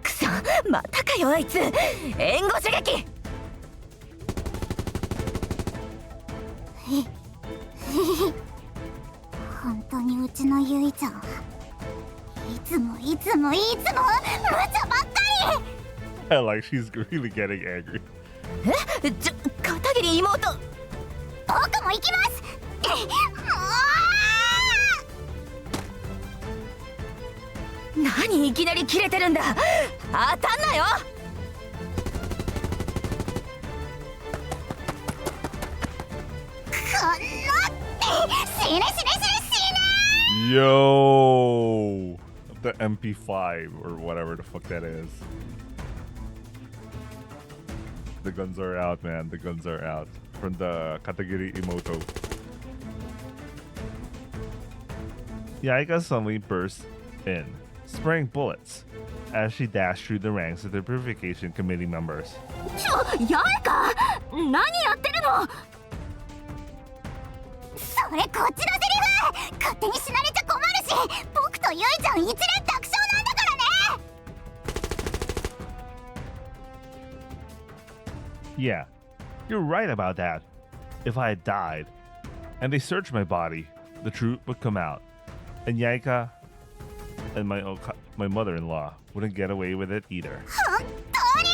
くそまたかよあいつ援護射撃本当にうちのゆいちゃんいつも無茶ばっかり I like she's really getting angry. 片桐妹僕も行きます何いきなり切れてるんだ当たんなよ死ね Yo! The MP5 or whatever the fuck that is. The guns are out, man. The guns are out. From the Katagiri Imoto. Yaika suddenly burst in, spraying bullets as she dashed through the ranks of the Purification Committee members. やれか何やってるのそれこっちのセリフ勝手に死なれちゃ困るし僕とゆいちゃん一連卓勝なんだからね Yeah, you're right about that. If I had died, and they searched my body, the truth would come out. And Yaika and my mother-in-law wouldn't get away with it either. 本当に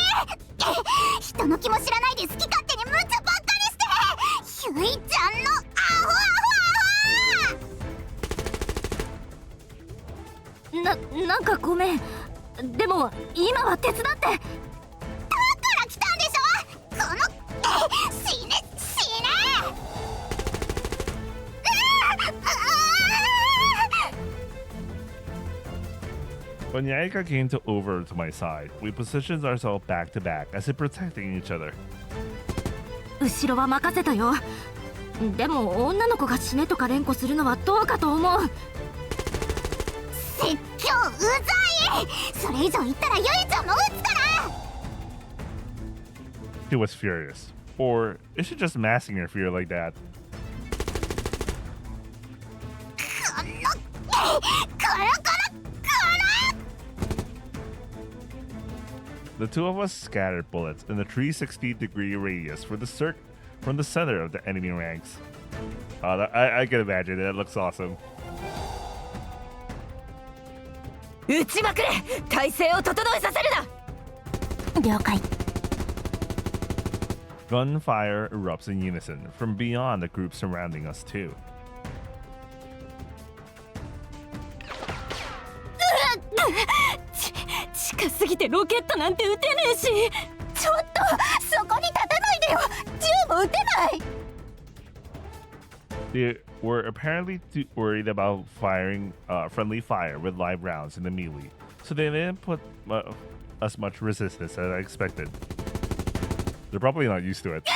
人の気も知らないで好き勝手に無茶ばっかりしてゆいちゃんのアホなんかごめんでも今は手伝ってだから来たんでしょこの死ね When Yaika came over to my side, we positioned ourselves back to back as if protecting each other. 後ろは任せたよ。でも女の子が死ねとか連呼するのはどうかと思う。説教うざい。それ以上言ったらゆいちゃんも撃つから。 She was furious. Or is she just masking her fear like that? The two of us scattered bullets in a 360-degree radius from the center of the enemy ranks. I can imagine. That looks awesome. 撃ちまくれ。体勢を整えさせるな。了解。 Gunfire erupts in unison from beyond the group surrounding us too. 近すぎてロケットなんて撃てねえし。ちょっとそこに立たないでよ。銃も撃てない。 They were apparently too worried about firing friendly fire with live rounds in the melee, so they didn't put as much resistance as I expected. They're probably not used to it.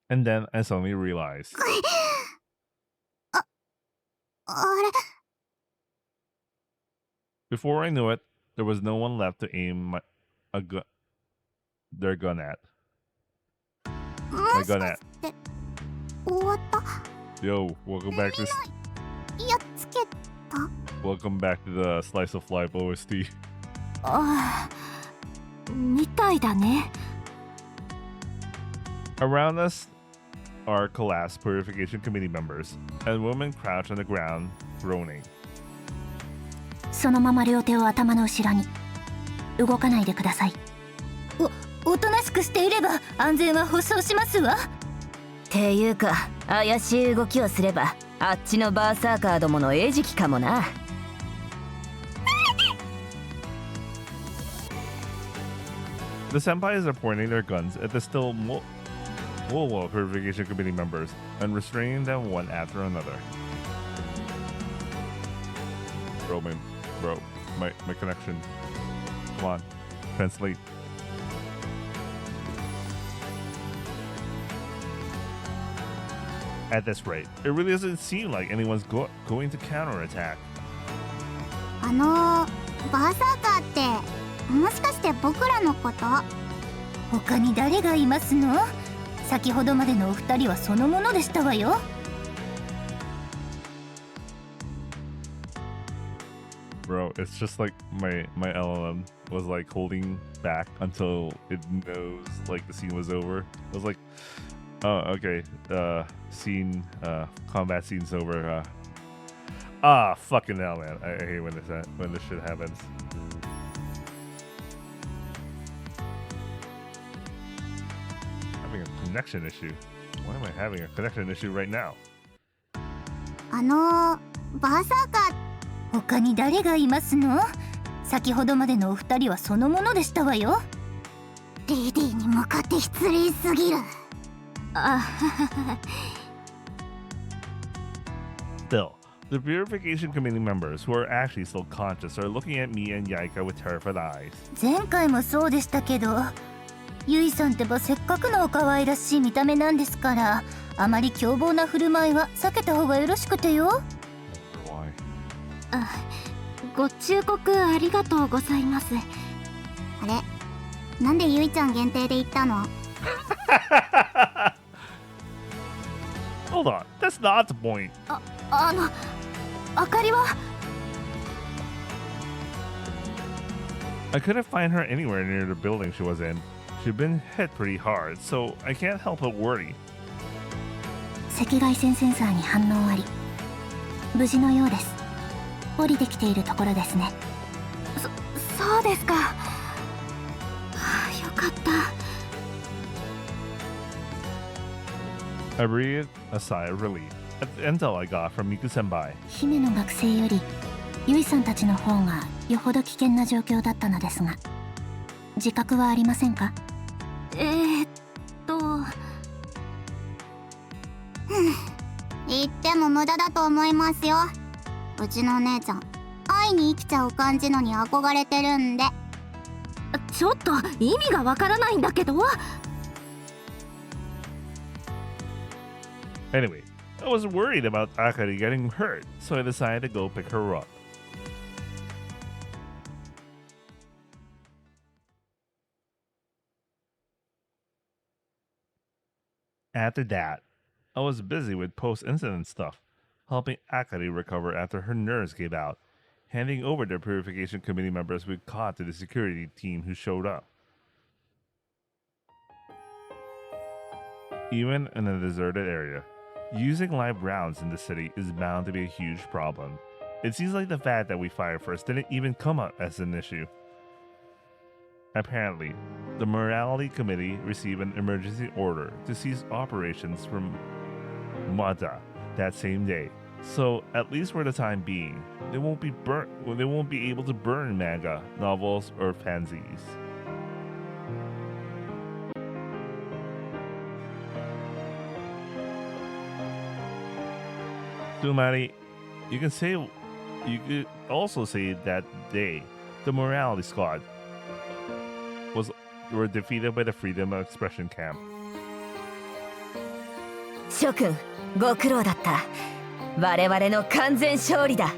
And then I suddenly realized. あれ Before I knew it, there was no one left to aim their gun at. もしかして終わった。 Yo, welcome back to やっつけた。 welcome back to the Slice of Life OST. ああ、みたいだね。 Around us are collapsed purification committee members, and women crouch on the ground, groaning. そのまま両手を頭の後ろに。動かないでください。おとなしくしていれば安全は保証しますわ。ていうか、怪しい動きをすればあっちのバーサーカーどもの餌食かもな。The senpais are pointing their guns at the still Wolwell Purification Committee members and restraining them one after another. Bro, my connection. Come on, translate. At this rate, it really doesn't seem like anyone's going to counterattack. バーサーカーってもしかして僕らのこと？他に誰がいますの？先ほどまでのお二人はそのものでしたわよ。Bro, it's just like my LLM was like holding back until it knows like the scene was over. It was like, oh, okay, combat scene's over. Fucking hell, man! I hate when this shit happens. Having a connection issue. Why am I having a connection issue right now? バーサーカー。他に誰がいますの？先ほどまでのお二人はそのものでしたわよ。リディに向かって失礼すぎる。Still, the Purification Committee members who are actually still conscious are looking at me and Yaika with terrified eyes. 前回もそうでしたけど、ユイさんってばせっかくのお可愛らしい見た目なんですから、あまり凶暴な振る舞いは避けた方がよろしくてよ。ご忠告ありがとうございます。あれ、なんでユイちゃん限定で言ったの？ Hold on, that's not the point. あかりは I couldn't find her anywhere near the building she was in. She'd been hit pretty hard, so I can't help but worry. 赤外線センサーに反応あり、無事のようです。降りてきているところですね。そうですか。はあ、よかった。 I breathed a sigh of relief at the intel I got from Miku Senpai. 姫の学生よりユイさんたちの方がよほど危険な状況だったのですが、自覚はありませんか？言ってもも無駄だと思いますよ。うちのお姉ちゃん愛に生きちゃう感じのに憧れてるんで。ちょっと意味がわからないんだけど。 Anyway, I was worried about Akari getting hurt, so I decided to go pick her up. After that, I was busy with post-incident stuff, helping Akari recover after her nerves gave out, handing over the purification committee members we caught to the security team who showed up. Even in a deserted area, using live rounds in the city is bound to be a huge problem. It seems like the fact that we fired first didn't even come up as an issue. Apparently, the Morality Committee received an emergency order to cease operations from Mata that same day. So, at least for the time being, they won't be able to burn manga, novels, or fanzines. Sumari, you could also say that they, the Morality Squad, were defeated by the Freedom of Expression camp. 諸君、ご苦労だった。我々の完全勝利だ。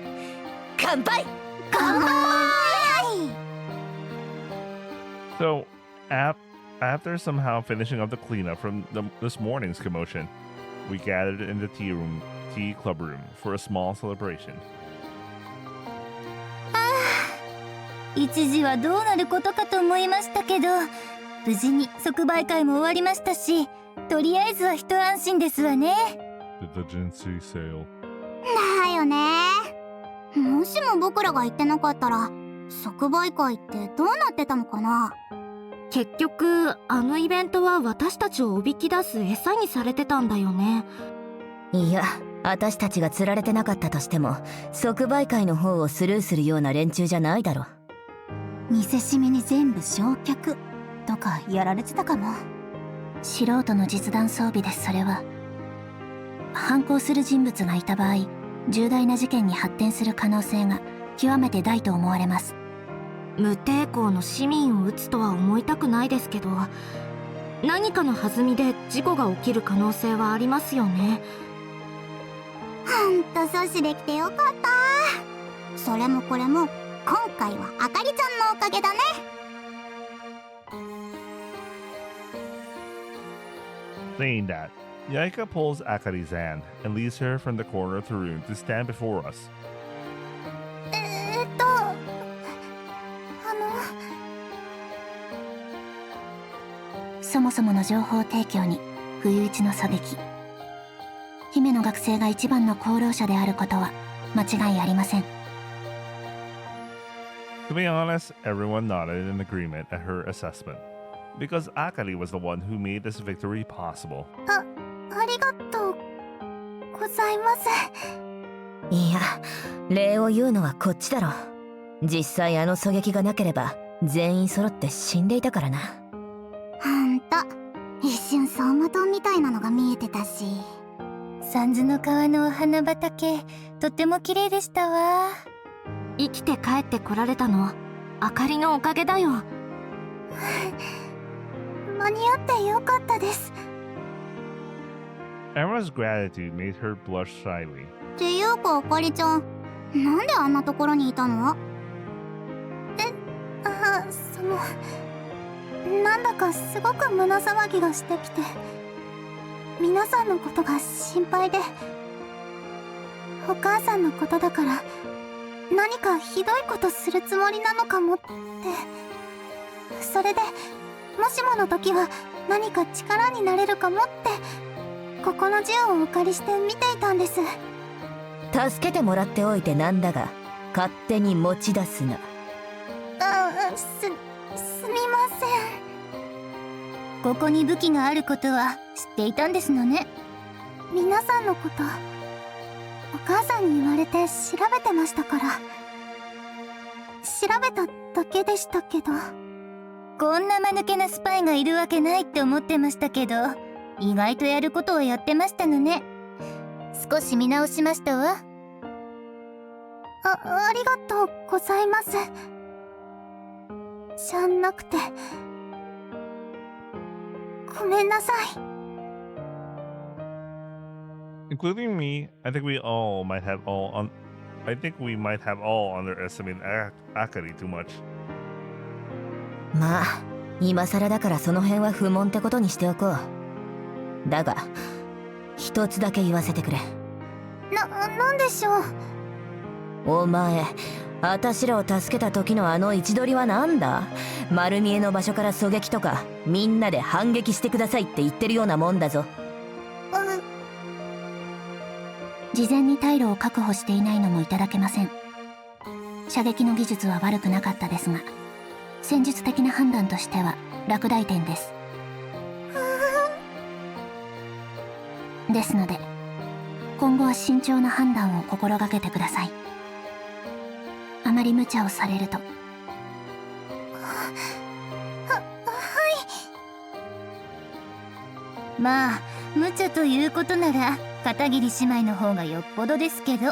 乾杯！乾杯！ So, after somehow finishing up the cleanup from this morning's commotion, we gathered in the tea club room for a small celebration. 一時はどうなることかと思いましたけど、無事に即売会も終わりましたし、とりあえずは一安心ですわね。The Jinsei sale. だよね。もしも僕らが行ってなかったら、即売会ってどうなってたのかな。結局あのイベントは私たちをおびき出す餌にされてたんだよね。いや、私たちが釣られてなかったとしても、即売会の方をスルーするような連中じゃないだろ。見せしめに全部焼却とかやられてたかも。素人の実弾装備です。それは反抗する人物がいた場合、重大な事件に発展する可能性が極めて大と思われます。無抵抗の市民を撃つとは思いたくないですけど、何かの弾みで事故が起きる可能性はありますよね。ほんと阻止できてよかった。それもこれも今回はあかりちゃんのおかげだね。Saying that, Yaika pulls Akari's hand and leads her from the corner of the room to stand before us. そもそもの情報提供に不意打ちの狙撃。姫の学生が一番の功労者であることは間違いありません。To be honest, everyone nodded in agreement at her assessment, because Akari was the one who made this victory possible. ありがとうございます。いや、礼を言うのはこっちだろ。実際あの狙撃がなければ全員揃って死んでいたからな。ほんと、一瞬走馬灯みたいなのが見えてたし。三途の川のお花畑、とっても綺麗でしたわ。生きて帰ってこられたのあかりのおかげだよ。間に合ってよかったです。Emma's gratitude made her blush shyly. っていうかあかりちゃん、なんであんなところにいたの？なんだかすごく胸騒ぎがしてきて、皆さんのことが心配で、お母さんのことだから何かひどいことするつもりなのかもって。それでもしもの時は何か力になれるかもって、ここの銃をお借りして見ていたんです。助けてもらっておいてなんだが、勝手に持ち出すな。すみません。ここに武器があることは知っていたんですのね。皆さんのことお母さんに言われて調べてましたから。調べただけでしたけど。こんな間抜けなスパイがいるわけないって思ってましたけど、意外とやることをやってましたのね。少し見直しましたわ。ありがとうございます。じゃなくて、ごめんなさい。Including me, I think we might have all underestimated Akari too much. まあ今更だからその辺は不問ってことにしておこう。だが一つだけ言わせてくれ。なんでしょう。お前、私らを助けた時のあの位置取りはなんだ？丸見えの場所から狙撃とか、みんなで反撃してくださいって言ってるようなもんだぞ。事前に退路を確保していないのもいただけません。射撃の技術は悪くなかったですが、戦術的な判断としては落第点です。ですので今後は慎重な判断を心がけてください。あまり無茶をされると。まあ無茶ということなら片桐姉妹の方がよっぽどですけど。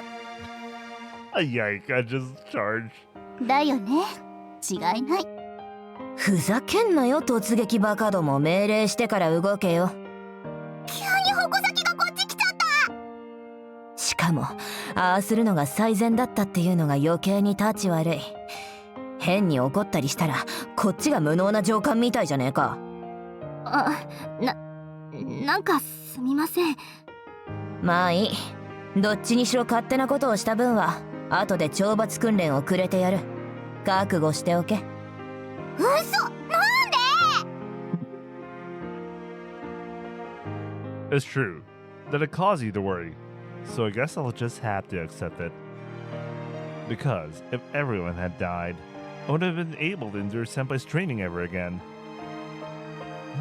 Yike, I just charged. だよね、違いない。ふざけんなよ突撃バカども。命令してから動けよ。急に矛先がこっち来ちゃった。しかもああするのが最善だったっていうのが余計にタチ悪い。変に怒ったりしたらこっちが無能な上官みたいじゃねえか。なんかすみません。まあいい。どっちにしろ勝手なことをした分は後で懲罰訓練をくれてやる。覚悟しておけ。嘘、なんで？ It's true that it caused you to worry, so I guess I'll just have to accept it. Because if everyone had died, I would have been able to endure Senpai's training ever again.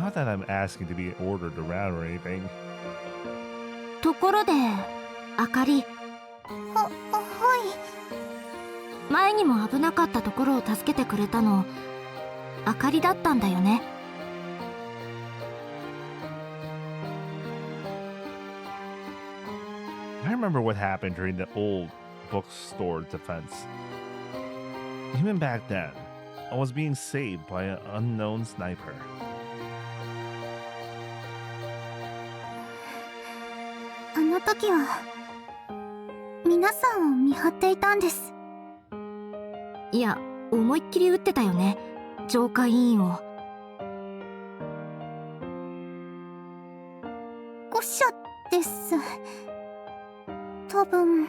Not that I'm asking to be ordered around or anything. ところであかり、はい。前にも危なかったところを助けてくれたのあかりだったんだよね。I remember what happened during the old bookstore defense. Even back then, I was being saved by an unknown sniper. あの時は皆さんを見張っていたんです。いや、思いっきり撃ってたよね、上官委員を。誤射です。多分。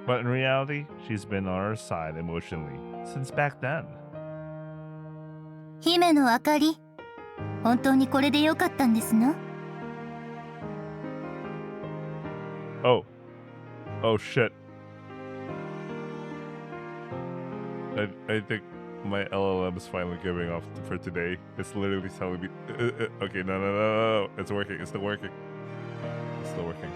But in reality, she's been on our side emotionally since back then. 姫のあかり、本当にこれでよかったんですのOh shit. I think my LLM is finally giving off for today. It's literally telling me, okay, no, it's working, it's still working. It's still working.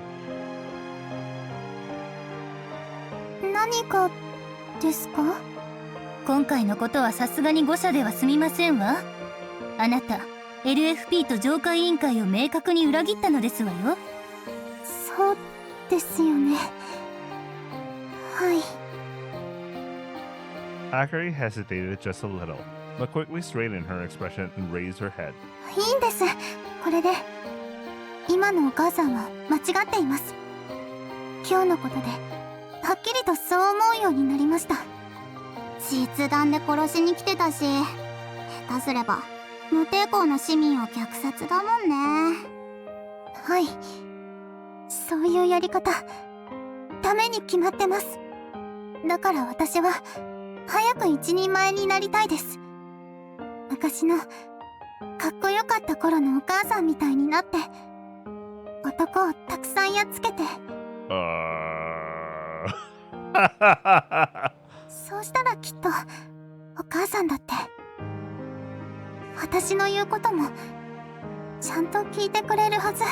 何かですか？今回のことはさすがに誤射では済みませんわ。あなた LFP と浄化委員会を明確に裏切ったのですわよ。そうですよね。はい。Akari hesitated just a little, but quickly straightened her expression and raised her head. いいんです。これで今のお母さんは間違っています。今日のことではっきりとそう思うようになりました。実弾で殺しに来てたし、下手すれば無抵抗の市民を虐殺だもんね。はい、そういうやり方ダメに決まってます。だから私は早く一人前になりたいです。昔のかっこよかった頃のお母さんみたいになって、男をたくさんやっつけて、そうしたらきっとお母さんだって私の言うこともちゃんと聞いてくれるはず。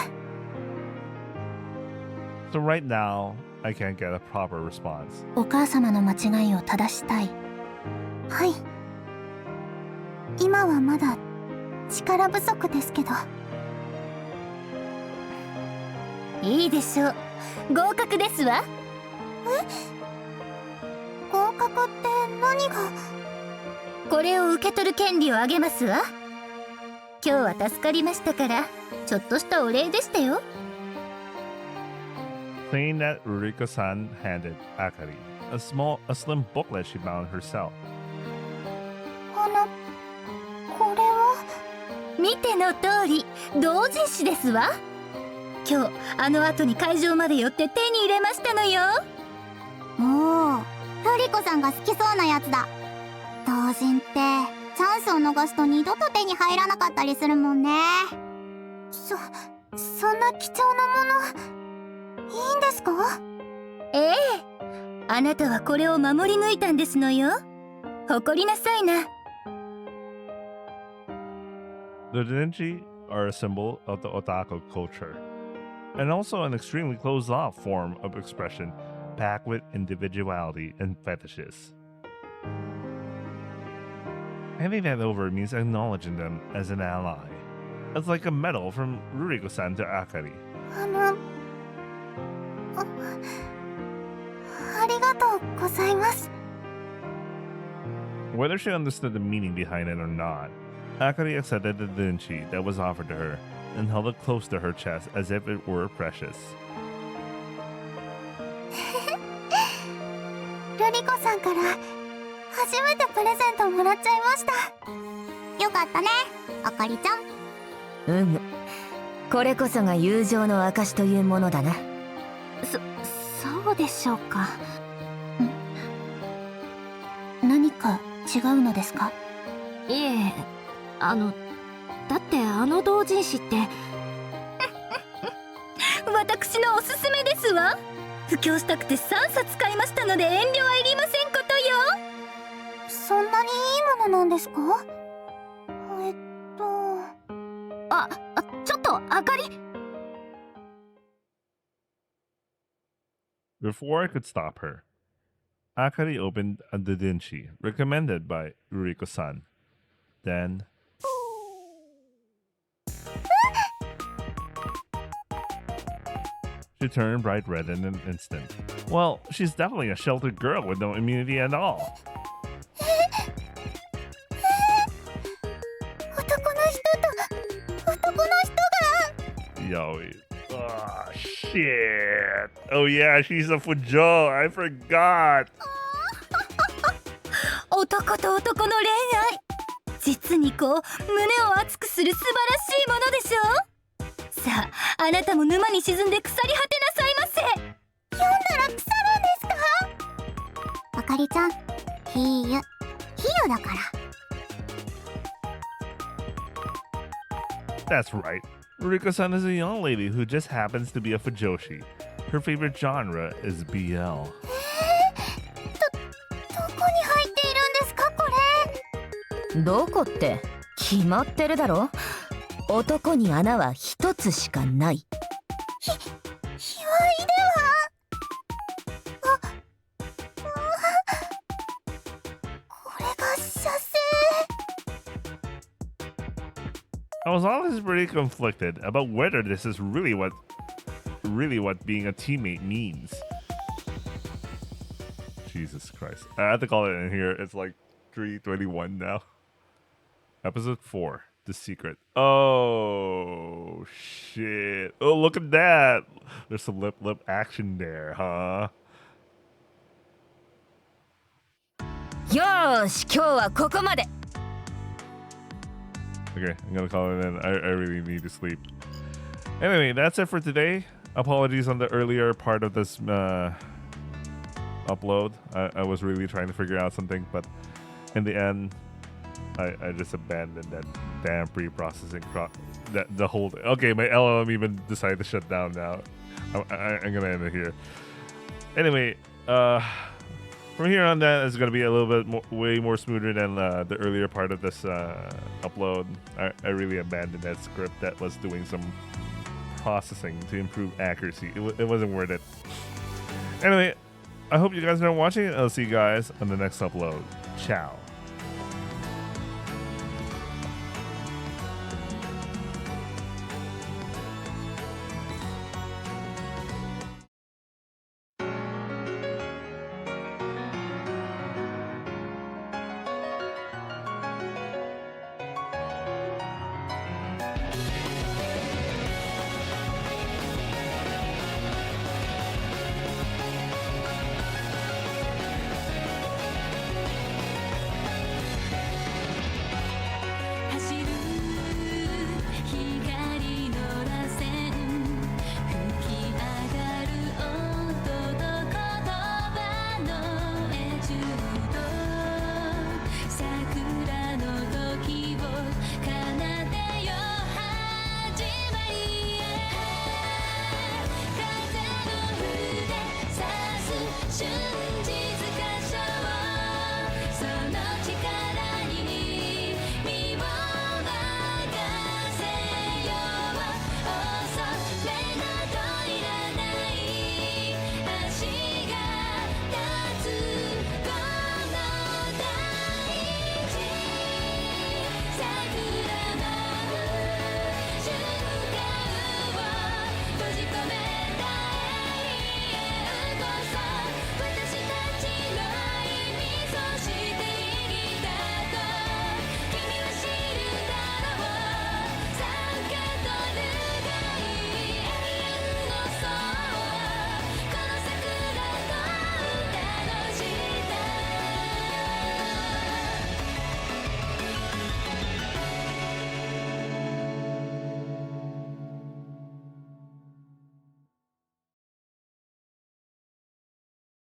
So right now, I can't get a proper response. お母様の間違いを正したい。はい、今はまだ力不足ですけど。いいでしょう。合格ですわ。合格って何が？これを受け取る権利をあげますわ。今日は助かりましたから、ちょっとしたお礼でしたよ。Saying that, Ruriko-san handed Akari a slim booklet she bound herself. これは見ての通り同人誌ですわ。今日あの後に会場まで寄って手に入れましたのよ。おお、ルリコさんが好きそうなやつだ。同人ってチャンスを逃すと二度と手に入らなかったりするもんね。そんな貴重なものいいんですか？ええ、あなたはこれを守り抜いたんですのよ。誇りなさいな。The Denji are a symbol of the otaku culture, and also an extremely closed-off form of expression packed with individuality and fetishes. Handing that over means acknowledging them as an ally. It's like a medal from Ruriko-san to Akari. ありがとうございます。 Whether she understood the meaning behind it or not, Akari accepted the denchi that was offered to her and held it close to her chest as if it were precious. ルリコさんから初めてプレゼントもらっちゃいました。よかったね、あかりちゃん。これこそが友情の証というものだな。そうでしょうか。何か違うのですか？いえ、だってあの同人誌って私のおすすめですわ。布教したくて3冊買いましたので遠慮はいりませんことよ。そんなにいいものなんですか？ちょっとあかり。Before I could stop her, Akari opened a denchi recommended by Ruriko-san. Then... she turned bright red in an instant. Well, she's definitely a sheltered girl with no immunity at all. 男の人が Yo, oh shit. Oh yeah, she's a fujo. I forgot. 男と男の恋愛、実にこう胸を熱くする素晴らしいものでしょう。さあ、あなたも沼に沈んで腐り果てなさいませ。読んだら腐るんですか？あかりちゃん、比喩だから。 That's right. Ruriko-san is a young lady who just happens to be a fujoshi. Her favorite genre is BL. どこに入っているんですかこれ？どこって決まってるだろ。男に穴は一つしかない。卑猥では。これが射精。 I was honestly pretty conflicted about whether this is really what being a teammate means. Jesus Christ. I have to call it in here. It's like 3:21 now. Episode 4, The Secret. Oh, shit. Oh, look at that. There's some lip action there, huh? よーし、今日はここまで。 Okay, I'm gonna call it in. I really need to sleep. Anyway, that's it for today. Apologies on the earlier part of this upload. I was really trying to figure out something, but in the end, I just abandoned that damn pre-processing the whole thing. Okay, my LLM even decided to shut down now. I'm gonna end it here. Anyway, from here on, that is gonna be a little bit way more smoother than the earlier part of this upload. I really abandoned that script that was doing some processing to improve accuracy. It wasn't worth it. Anyway, I hope you guys are watching. I'll see you guys on the next upload. Ciao.